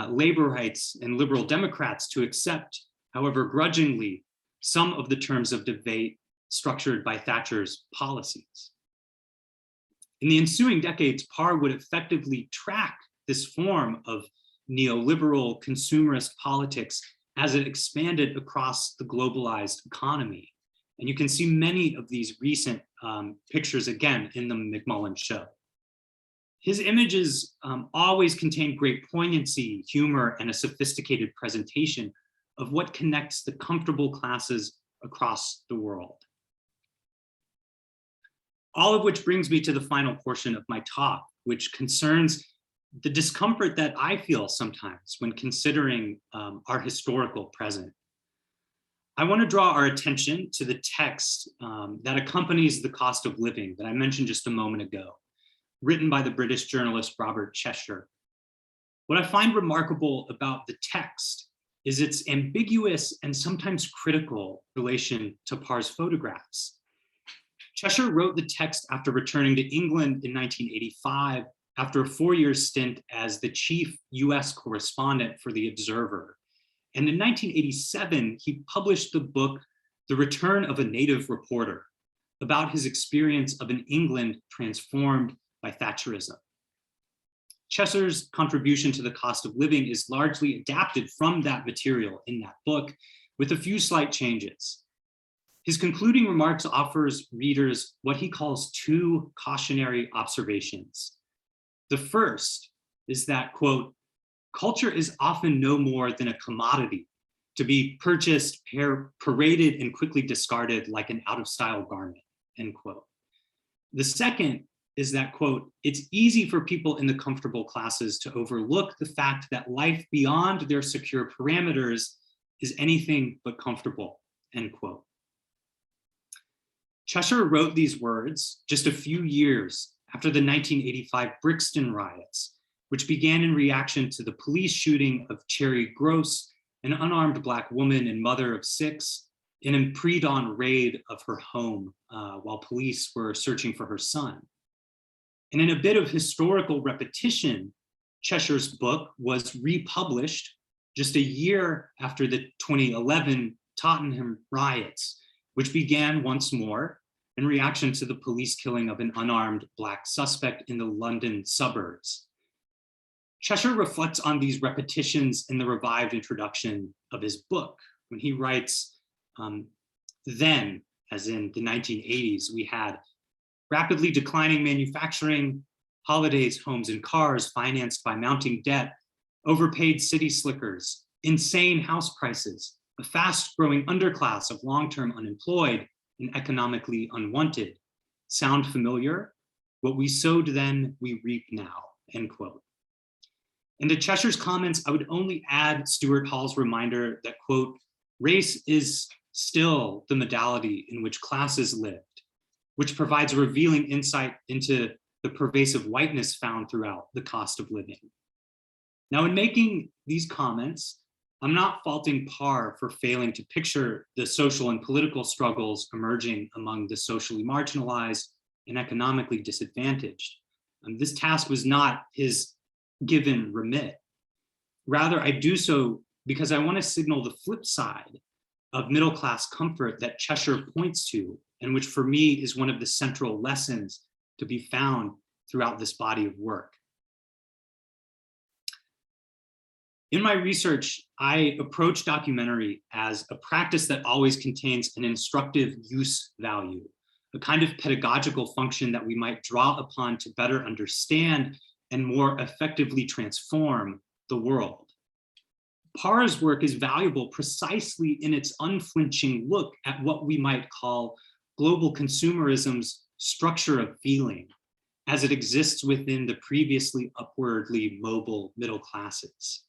labor rights and liberal Democrats to accept, however grudgingly, some of the terms of debate structured by Thatcher's policies. In the ensuing decades, Parr would effectively track this form of neoliberal consumerist politics as it expanded across the globalized economy. And you can see many of these recent pictures again in the McMullen show. His images always contain great poignancy, humor, and a sophisticated presentation of what connects the comfortable classes across the world. All of which brings me to the final portion of my talk, which concerns the discomfort that I feel sometimes when considering our historical present. I want to draw our attention to the text that accompanies The Cost of Living that I mentioned just a moment ago, written by the British journalist Robert Cheshire. What I find remarkable about the text is its ambiguous and sometimes critical relation to Parr's photographs. Cheshire wrote the text after returning to England in 1985 after a 4-year stint as the chief US correspondent for The Observer. And in 1987, he published the book, The Return of a Native Reporter, about his experience of an England transformed by Thatcherism. Chesser's contribution to the cost of living is largely adapted from that material in that book, with a few slight changes. His concluding remarks offers readers what he calls two cautionary observations. The first is that, quote, culture is often no more than a commodity to be purchased, paraded, and quickly discarded like an out-of-style garment, end quote. The second is that, quote, it's easy for people in the comfortable classes to overlook the fact that life beyond their secure parameters is anything but comfortable, end quote. Chesser wrote these words just a few years after the 1985 Brixton riots, which began in reaction to the police shooting of Cherry Gross, an unarmed Black woman and mother of 6, in a pre-dawn raid of her home while police were searching for her son. And in a bit of historical repetition, Chesser's book was republished just a year after the 2011 Tottenham riots, which began once more in reaction to the police killing of an unarmed Black suspect in the London suburbs. Chesser reflects on these repetitions in the revived introduction of his book, when he writes, then, as in the 1980s, we had rapidly declining manufacturing, holidays, homes, and cars financed by mounting debt, overpaid city slickers, insane house prices, a fast-growing underclass of long-term unemployed and economically unwanted. Sound familiar? What we sowed then, we reap now, end quote. And to Chesser's comments, I would only add Stuart Hall's reminder that, quote, race is still the modality in which classes lived, which provides a revealing insight into the pervasive whiteness found throughout the cost of living. Now, in making these comments, I'm not faulting Parr for failing to picture the social and political struggles emerging among the socially marginalized and economically disadvantaged. This task was not his given remit. Rather, I do so because I want to signal the flip side of middle-class comfort that Chesser points to, and which for me is one of the central lessons to be found throughout this body of work. In my research, I approach documentary as a practice that always contains an instructive use value, a kind of pedagogical function that we might draw upon to better understand and more effectively transform the world. Parr's work is valuable precisely in its unflinching look at what we might call global consumerism's structure of feeling as it exists within the previously upwardly mobile middle classes.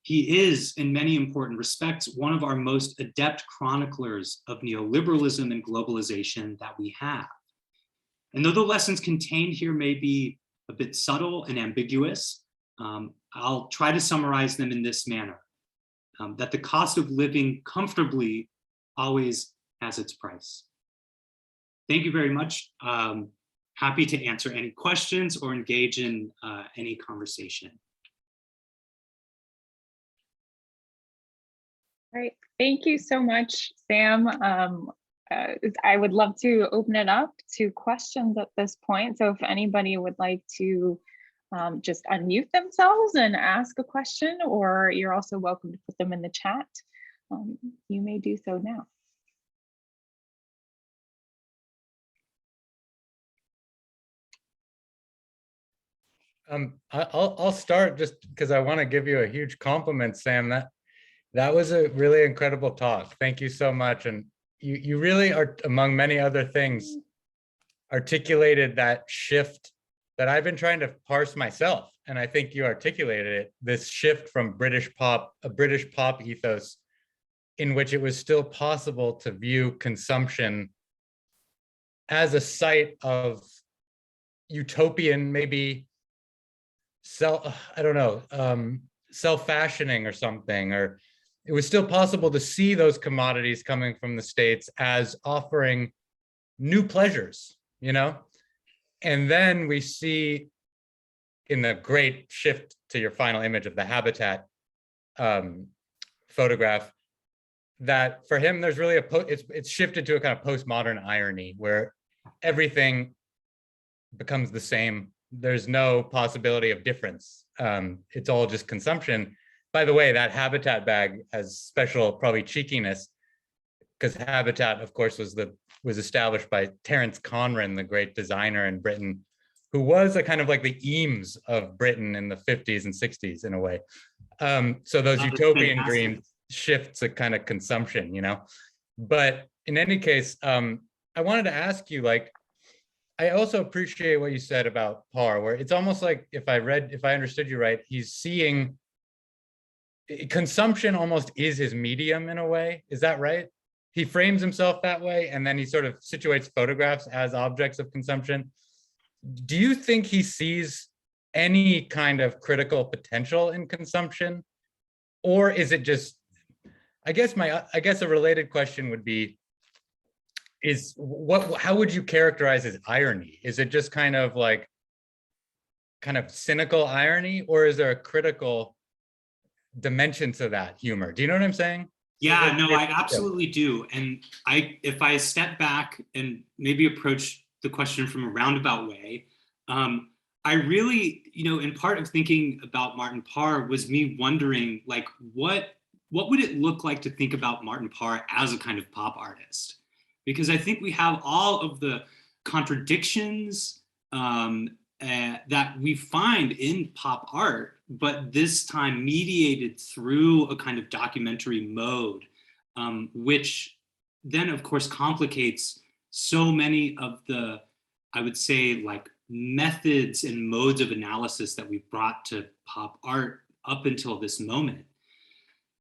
He is, in many important respects, one of our most adept chroniclers of neoliberalism and globalization that we have. And though the lessons contained here may be a bit subtle and ambiguous, I'll try to summarize them in this manner, that the cost of living comfortably always has its price. Thank you very much. Happy to answer any questions or engage in any conversation. All right, thank you so much, Sam. I would love to open it up to questions at this point. So if anybody would like to just unmute themselves and ask a question, or you're also welcome to put them in the chat, you may do so now. I'll start just because I want to give you a huge compliment, Sam. That was a really incredible talk. Thank you so much. And you really are, among many other things, articulated that shift that I've been trying to parse myself. And I think you articulated it, this shift from a British pop ethos in which it was still possible to view consumption as a site of utopian, maybe self-fashioning or something, or it was still possible to see those commodities coming from the States as offering new pleasures, you know? And then we see in the great shift to your final image of the habitat photograph, that for him, there's really it's shifted to a kind of postmodern irony where everything becomes the same there's no possibility of difference. It's all just consumption. By the way, that habitat bag has special probably cheekiness, because habitat, of course, was established by Terence Conran, the great designer in Britain, who was a kind of like the Eames of Britain in the 50s and 60s in a way. So those utopian dreams shift to kind of consumption, you know. But in any case, I wanted to ask you, like, I also appreciate what you said about Parr, where it's almost like, if I understood you right, he's seeing consumption almost is his medium in a way. Is that right? He frames himself that way, and then he sort of situates photographs as objects of consumption. Do you think he sees any kind of critical potential in consumption? Or is it just, I guess a related question would be, how would you characterize his irony? Is it just kind of cynical irony, or is there a critical dimension to that humor? Do you know what I'm saying? Yeah, no, I absolutely do. And if I step back and maybe approach the question from a roundabout way, I really, in part of thinking about Martin Parr was me wondering, like, what would it look like to think about Martin Parr as a kind of pop artist? Because I think we have all of the contradictions that we find in pop art, but this time mediated through a kind of documentary mode, which then, of course, complicates so many of the, I would say, like, methods and modes of analysis that we've brought to pop art up until this moment.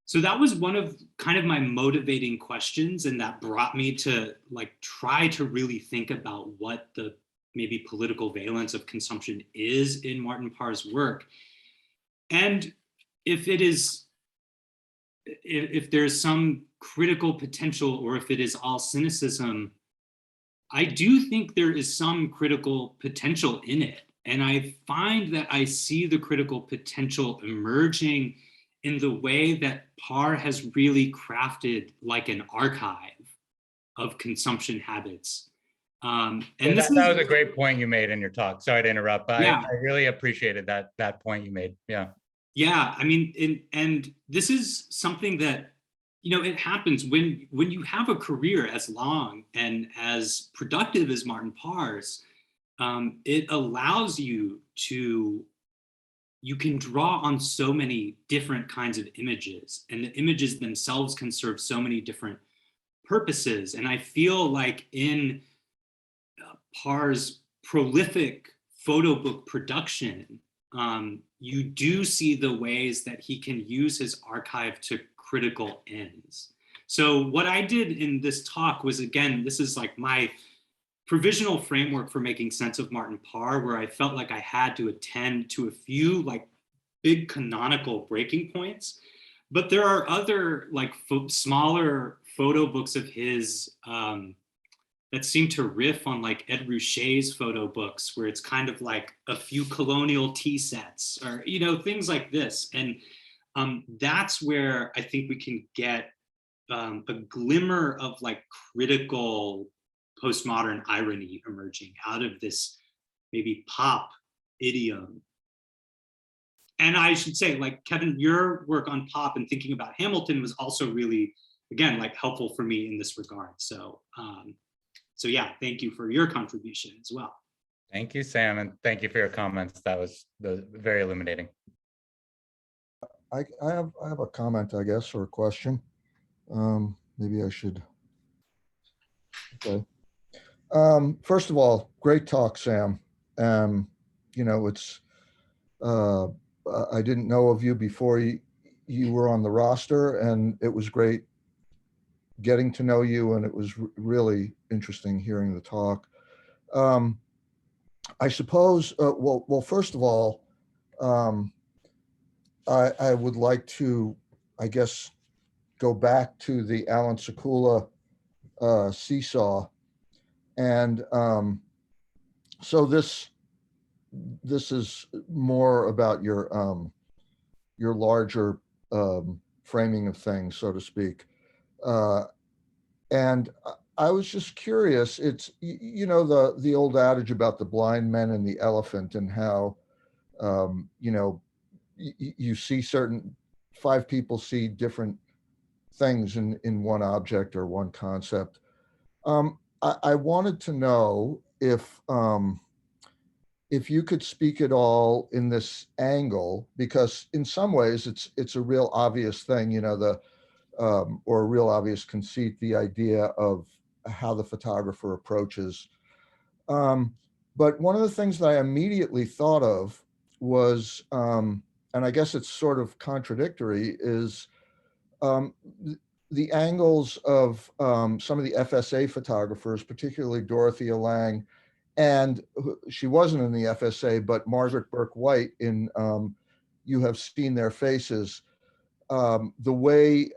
So that was one of kind of my motivating questions, and that brought me to try to really think about what the maybe political valence of consumption is in Martin Parr's work. And if there's some critical potential, or if it is all cynicism, I do think there is some critical potential in it. And I find that I see the critical potential emerging in the way that Parr has really crafted like an archive of consumption habits. And that was a great point you made in your talk. Sorry to interrupt, but yeah. I really appreciated that point you made. Yeah. Yeah, I mean, and this is something that, it happens when you have a career as long and as productive as Martin Parr's. It allows you can draw on so many different kinds of images, and the images themselves can serve so many different purposes. And I feel like in Parr's prolific photo book production, you do see the ways that he can use his archive to critical ends. So what I did in this talk was, again, this is like my provisional framework for making sense of Martin Parr, where I felt like I had to attend to a few big canonical breaking points. But there are other smaller photo books of his that seem to riff on Ed Ruscha's photo books, where it's kind of like a few colonial tea sets, or things like this. And that's where I think we can get a glimmer of critical postmodern irony emerging out of this maybe pop idiom. And I should say, Kevin, your work on pop and thinking about Hamilton was also really, again, helpful for me in this regard. So yeah, thank you for your contribution as well. Thank you, Sam, and thank you for your comments. That was very illuminating. I have a comment, I guess, or a question. Maybe I should. Okay. First of all, great talk, Sam. It's I didn't know of you before you were on the roster, and it was great getting to know you, and it was really interesting hearing the talk. I suppose, well, first of all, I would like to, I guess, go back to the Alan Sekula seesaw. And so this is more about your larger framing of things, so to speak. And I was just curious. It's, you know, the old adage about the blind men and the elephant, and how, you know, you see certain, five people see different things in one object or one concept. I wanted to know if you could speak at all in this angle, because in some ways it's a real obvious thing, you know, or a real obvious conceit, the idea of how the photographer approaches. But one of the things that I immediately thought of was, and I guess it's sort of contradictory, is um, the angles of some of the FSA photographers, particularly Dorothea Lange, and she wasn't in the FSA, but Margaret Burke White in You Have Seen Their Faces. The way,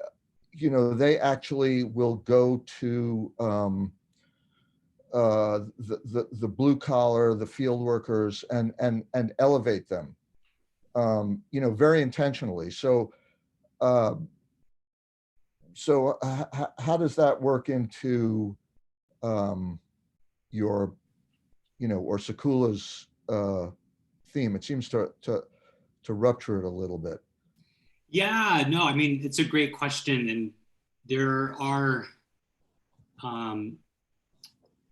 you know, they actually will go to the blue collar, the field workers, and elevate them, you know, very intentionally. So, uh, how does that work into your, you know, or Sakula's theme? It seems to rupture it a little bit. Yeah, no, I mean, it's a great question. And there are, um,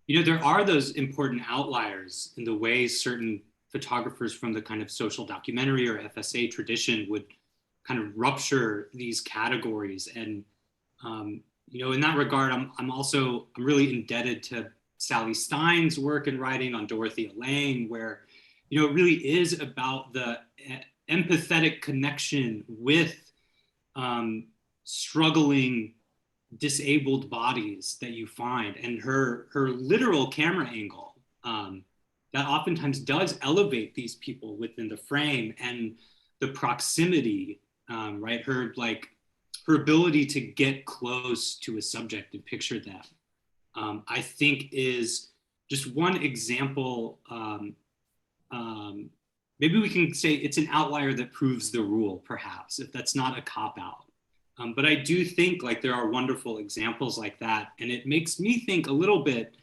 you know, there are those important outliers in the ways certain photographers from the kind of social documentary or FSA tradition would kind of rupture these categories. And, you know, in that regard, I'm really indebted to Sally Stein's work and writing on Dorothea Lange, where, you know, it really is about the empathetic connection with struggling disabled bodies that you find, and her literal camera angle that oftentimes does elevate these people within the frame, and the proximity, right? Her ability to get close to a subject and picture them, I think is just one example. Maybe we can say it's an outlier that proves the rule, perhaps, if that's not a cop-out. But I do think like there are wonderful examples like that. And it makes me think a little bit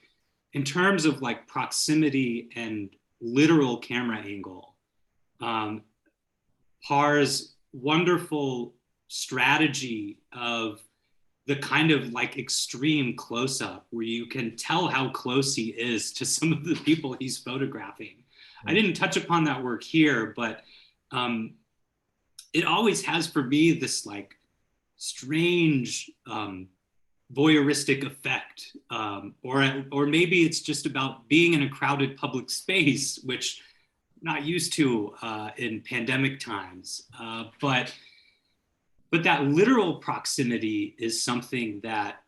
in terms of like proximity and literal camera angle. Parr's wonderful strategy of the kind of like extreme close-up where you can tell how close he is to some of the people he's photographing. I didn't touch upon that work here, but it always has for me this like strange voyeuristic effect, or maybe it's just about being in a crowded public space, which I'm not used to in pandemic times, but that literal proximity is something that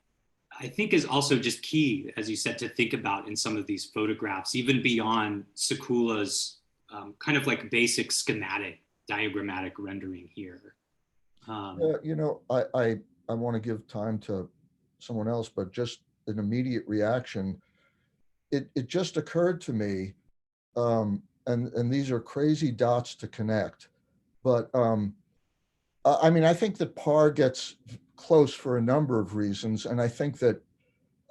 I think is also just key, as you said, to think about in some of these photographs, even beyond Sakula's kind of like basic schematic diagrammatic rendering here. You know, I want to give time to someone else, but just an immediate reaction. It just occurred to me, and these are crazy dots to connect, but I mean, I think that Parr gets close for a number of reasons, and I think that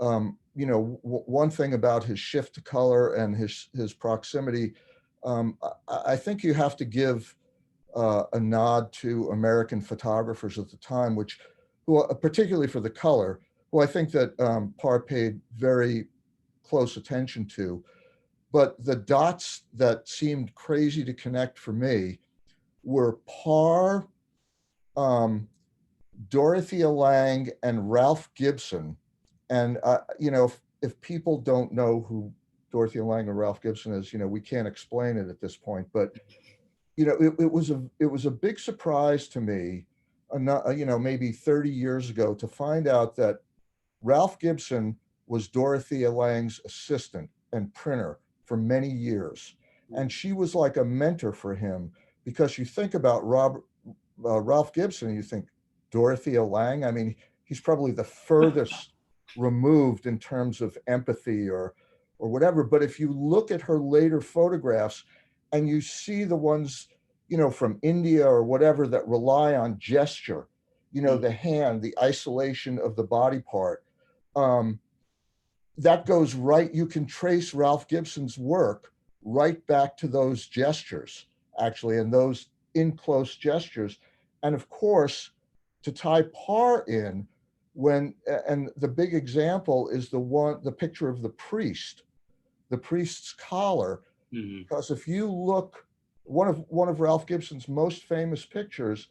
you know, one thing about his shift to color and his proximity, I think you have to give a nod to American photographers at the time, who particularly for the color, who I think that Parr paid very close attention to. But the dots that seemed crazy to connect for me were Parr, Dorothea Lange, and Ralph Gibson. And you know, if people don't know who Dorothea Lange or Ralph Gibson is, you know, we can't explain it at this point. But you know, it was a big surprise to me, you know, maybe 30 years ago, to find out that Ralph Gibson was Dorothea Lange's assistant and printer for many years, and she was like a mentor for him, because you think about Ralph Gibson, and you think Dorothea Lange. I mean, he's probably the furthest removed in terms of empathy or whatever. But if you look at her later photographs, and you see the ones, you know, from India or whatever that rely on gesture, you know, the hand, the isolation of the body part. that goes right, you can trace Ralph Gibson's work right back to those gestures, actually, and those in close gestures. And of course, to tie Parr in, and the big example is the picture of the priest's collar, because if you look, one of Ralph Gibson's most famous pictures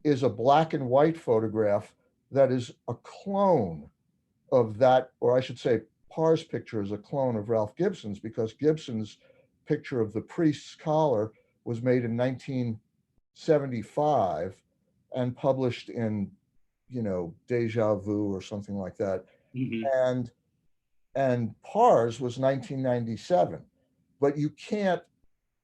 is a black and white photograph that is a clone of that, or I should say Parr's picture is a clone of Ralph Gibson's, because Gibson's picture of the priest's collar was made in 1975 and published in, Deja Vu or something like that. And Parr's was 1997. But you can't,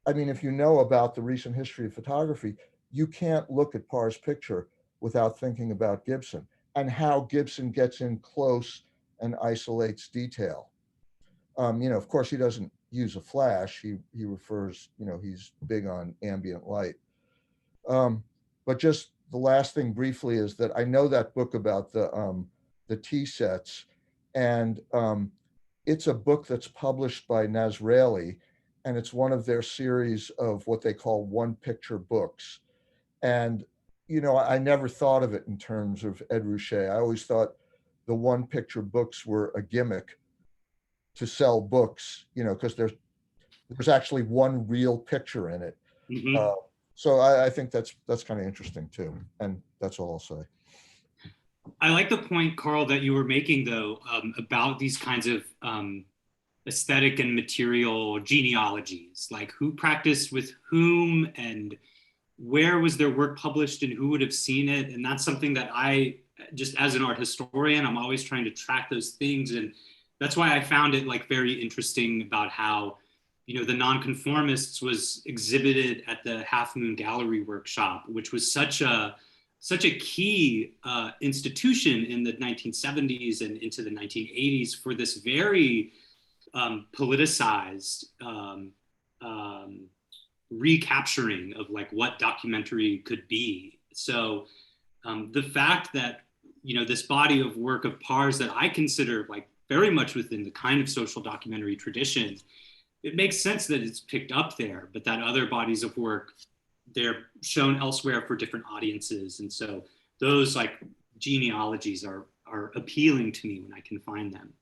if you know about the recent history of photography, you can't look at Parr's picture without thinking about Gibson and how Gibson gets in close and isolates detail. Of course, he doesn't use a flash. He refers, he's big on ambient light. But just the last thing briefly is that I know that book about the tea sets, and it's a book that's published by Nasralli, and it's one of their series of what they call one picture books. And, I never thought of it in terms of Ed Ruscha. I always thought the one picture books were a gimmick to sell books, because there's actually one real picture in it. So I think that's kind of interesting too. And that's all I'll say. I like the point, Carl, that you were making, though, about these kinds of aesthetic and material genealogies, like who practiced with whom and where was their work published and who would have seen it. And that's something that I, just as an art historian, I'm always trying to track those things. And that's why I found it very interesting about how, the Non-Conformists was exhibited at the Half Moon Gallery workshop, which was such a key institution in the 1970s and into the 1980s for this very politicized recapturing of what documentary could be. So the fact that, this body of work of Parr's that I consider very much within the kind of social documentary tradition, it makes sense that it's picked up there, but that other bodies of work, they're shown elsewhere for different audiences. And so those genealogies are appealing to me when I can find them.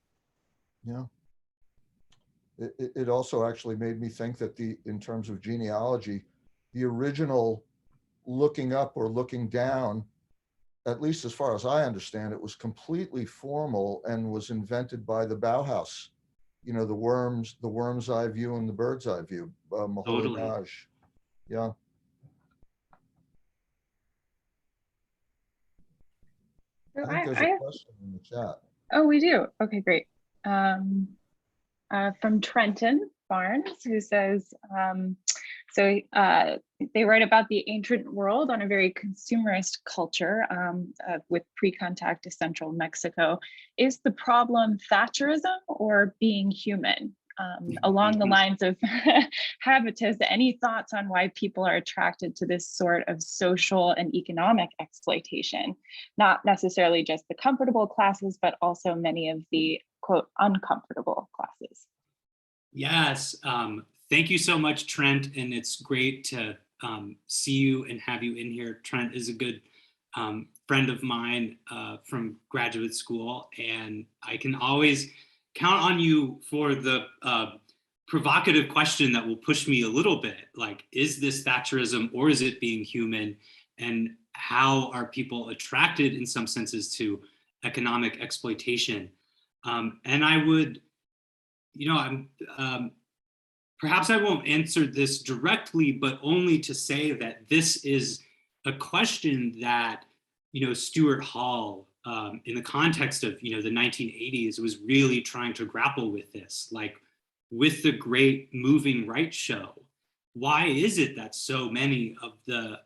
Yeah. It also actually made me think that in terms of genealogy, the original looking up or looking down, at least as far as I understand it, was completely formal and was invented by the Bauhaus. The worm's eye view and the bird's eye view. Totally. Yeah. So I think there's a question in the chat. Oh, we do. Okay, great. From Trenton Barnes, who says, they write about the ancient world on a very consumerist culture with pre-contact to central Mexico. Is the problem Thatcherism or being human? Along the lines of Habitus, any thoughts on why people are attracted to this sort of social and economic exploitation? Not necessarily just the comfortable classes, but also many of the, quote, uncomfortable classes. Yes, thank you so much, Trent. And it's great to see you and have you in here. Trent is a good friend of mine from graduate school, and I can always count on you for the provocative question that will push me a little bit, is this Thatcherism or is it being human? And how are people attracted in some senses to economic exploitation? And I would, perhaps I won't answer this directly, but only to say that this is a question that, Stuart Hall, in the context of, the 1980s, was really trying to grapple with this, with the great moving right show. Why is it that so many of the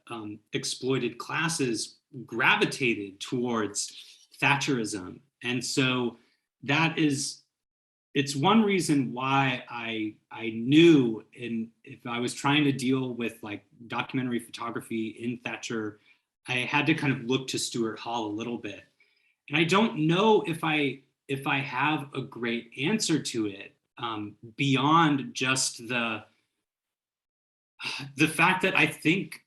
exploited classes gravitated towards Thatcherism? And so it's one reason why I knew, if I was trying to deal with documentary photography in Thatcher, I had to kind of look to Stuart Hall a little bit. And I don't know if if I have a great answer to it, beyond just the fact that I think,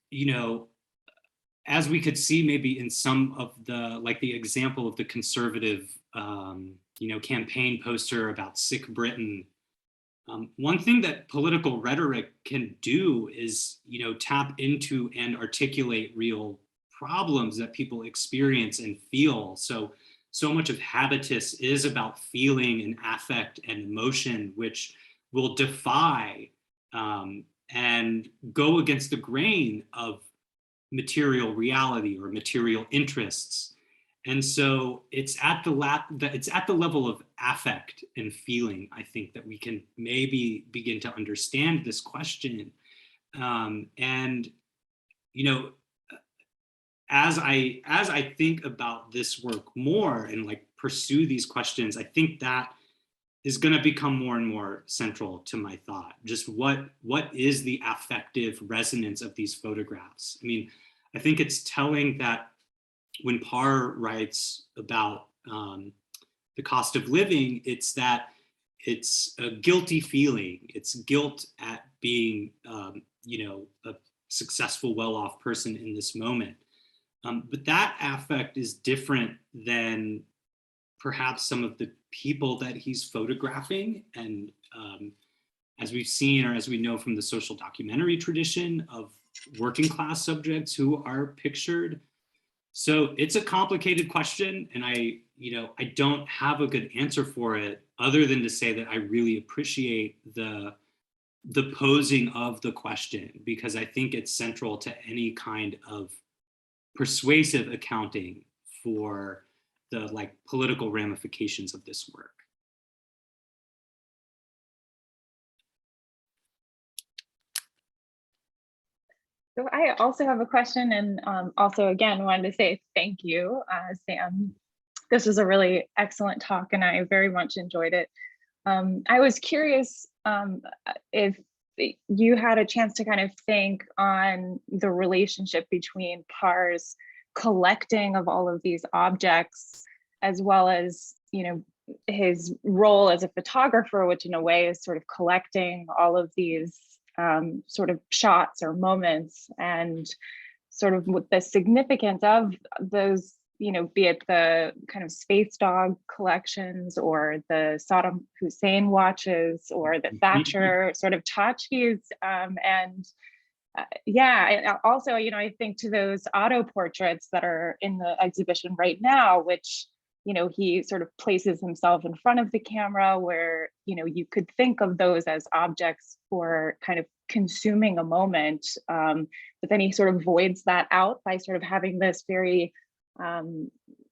as we could see maybe in some of the example of the conservative, campaign poster about sick Britain, one thing that political rhetoric can do is, tap into and articulate real problems that people experience and feel. So much of habitus is about feeling and affect and emotion, which will defy and go against the grain of material reality or material interests. And so it's at the level of affect and feeling, I think, that we can maybe begin to understand this question. As I think about this work more and pursue these questions, I think that is going to become more and more central to my thought. Just what is the affective resonance of these photographs? I mean, I think it's telling that when Parr writes about the cost of living, it's a guilty feeling. It's guilt at being, a successful, well-off person in this moment. But that affect is different than perhaps some of the people that he's photographing. And as we've seen, or as we know from the social documentary tradition of working class subjects who are pictured. So it's a complicated question, and I don't have a good answer for it, other than to say that I really appreciate the posing of the question, because I think it's central to any kind of persuasive accounting for the political ramifications of this work. So I also have a question, and also again wanted to say thank you, Sam. This was a really excellent talk, and I very much enjoyed it. I was curious if you had a chance to kind of think on the relationship between Parr's collecting of all of these objects, as well as his role as a photographer, which in a way is sort of collecting all of these sort of shots or moments, and sort of with the significance of those, be it the kind of space dog collections or the Saddam Hussein watches or the Thatcher sort of tchotchkes. Also, I think to those auto portraits that are in the exhibition right now, which he sort of places himself in front of the camera, where you could think of those as objects for kind of consuming a moment, but then he sort of voids that out by sort of having this very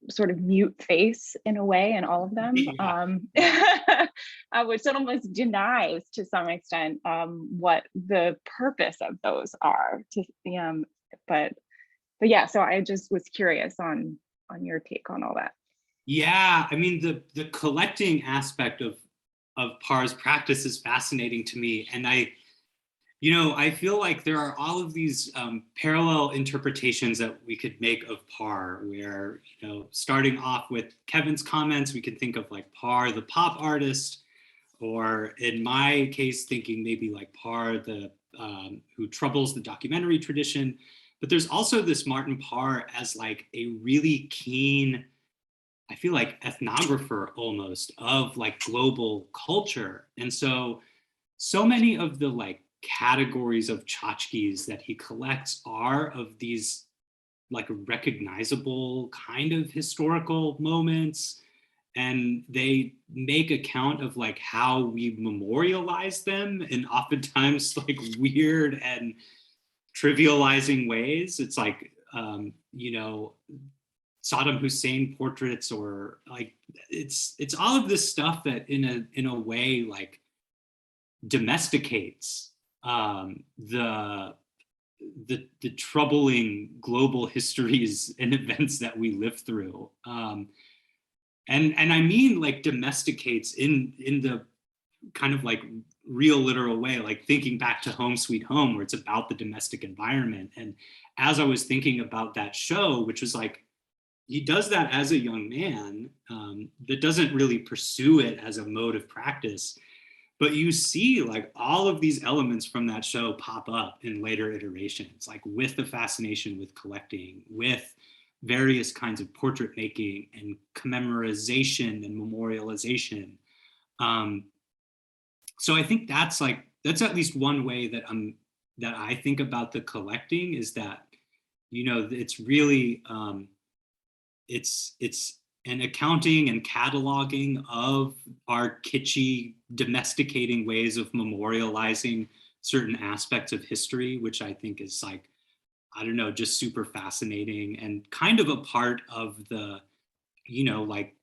sort of mute face in a way in all of them, which almost denies to some extent what the purpose of those are. But yeah, so I just was curious on your take on all that. Yeah, I mean, the collecting aspect of Parr's practice is fascinating to me. And I feel like there are all of these parallel interpretations that we could make of Parr, where, starting off with Kevin's comments, we could think of Parr, the pop artist, or in my case, thinking maybe Parr, who troubles the documentary tradition. But there's also this Martin Parr as a really keen, I feel ethnographer almost of global culture. And so many of the categories of tchotchkes that he collects are of these recognizable kind of historical moments, and they make account of how we memorialize them in oftentimes weird and trivializing ways. It's Saddam Hussein portraits, or it's all of this stuff that in a way domesticates the troubling global histories and events that we live through, and I mean domesticates in the kind of real literal way, thinking back to Home Sweet Home, where it's about the domestic environment. And as I was thinking about that show, which was he does that as a young man that doesn't really pursue it as a mode of practice. But you see like all of these elements from that show pop up in later iterations, like with the fascination with collecting, with various kinds of portrait making and commemorization and memorialization. So I think that's at least one way that I think about the collecting, is that, you know, it's really, it's an accounting and cataloging of our kitschy, domesticating ways of memorializing certain aspects of history, which I think is like, I don't know, just super fascinating and kind of a part of the, you know, like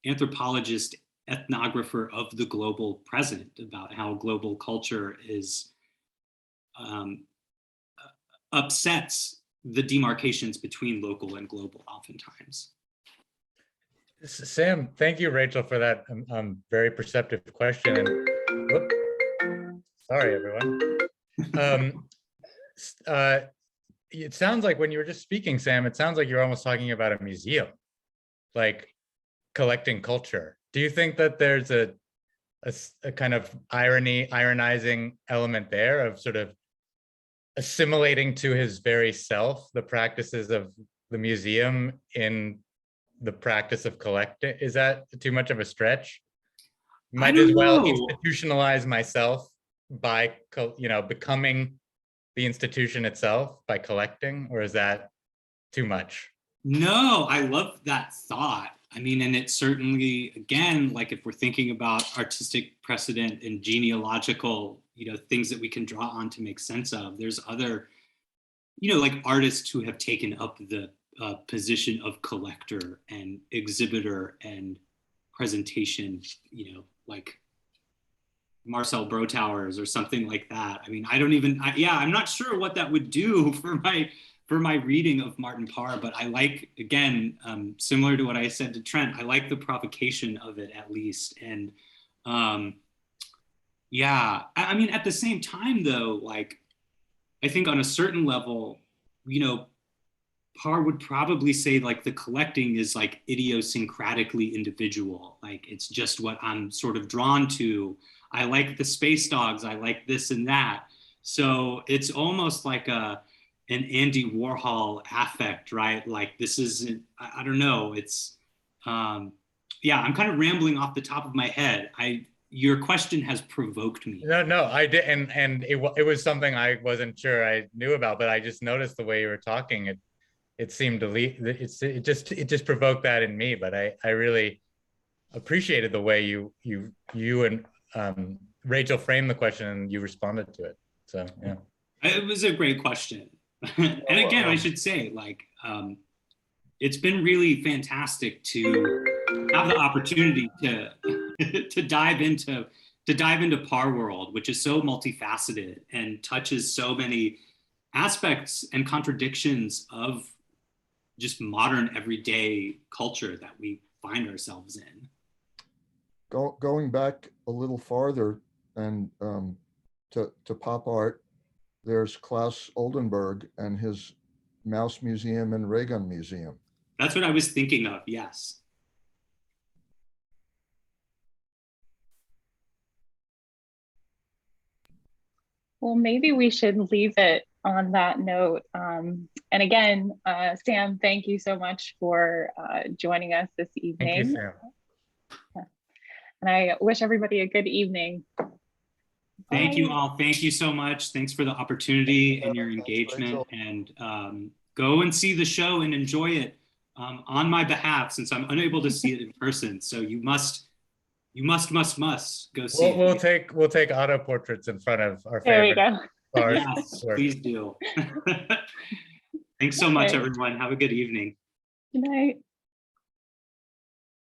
anthropologist, ethnographer of the global present, about how global culture is upsets the demarcations between local and global oftentimes. Sam, thank you, Rachel, for that very perceptive question. And whoop, sorry, everyone. It sounds like when you were just speaking, Sam, it sounds like you're almost talking about a museum, like collecting culture. Do you think that there's a kind of ironizing element there of sort of assimilating to his very self the practices of the museum in the practice of collecting? Is that too much of a stretch? Might as well institutionalize myself by, you know, becoming the institution itself by collecting, or is that too much? No, I love that thought. I mean, and it certainly, again, like if we're thinking about artistic precedent and genealogical, you know, things that we can draw on to make sense of, there's other, you know, like artists who have taken up the position of collector and exhibitor and presentation, you know, like Marcel Brotowers or something like that. I mean, I'm not sure what that would do for my reading of Martin Parr, but I like, again, similar to what I said to Trent, I like the provocation of it at least. And yeah, I mean, at the same time though, like, I think on a certain level, you know, Parr would probably say like the collecting is like idiosyncratically individual. Like it's just what I'm sort of drawn to. I like the space dogs. I like this and that. So it's almost like an Andy Warhol affect, right? Like this isn't, I don't know. It's, yeah, I'm kind of rambling off the top of my head. Your question has provoked me. No, I did. And it was something I wasn't sure I knew about, but I just noticed the way you were talking. It seemed to it just provoked that in me, but I really appreciated the way you and Rachel framed the question and you responded to it. So yeah, it was a great question. And again, I should say, like, it's been really fantastic to have the opportunity to dive into Parr world, which is so multifaceted and touches so many aspects and contradictions of just modern everyday culture that we find ourselves in. Going back a little farther and to pop art, there's Klaus Oldenburg and his Mouse Museum and Ray Gun Museum. That's what I was thinking of, yes. Well, maybe we should leave it on that note. And again, Sam, thank you so much for joining us this evening. Thank you, Sam. And I wish everybody a good evening. Thank you all. Thank you so much. Thanks for the opportunity and your engagement. And go and see the show and enjoy it on my behalf, since I'm unable to see it in person. So you must go see it. We'll take auto portraits in front of our There favorite. we go. Yes, please do. Thanks so much, everyone. Have a good evening. Good night.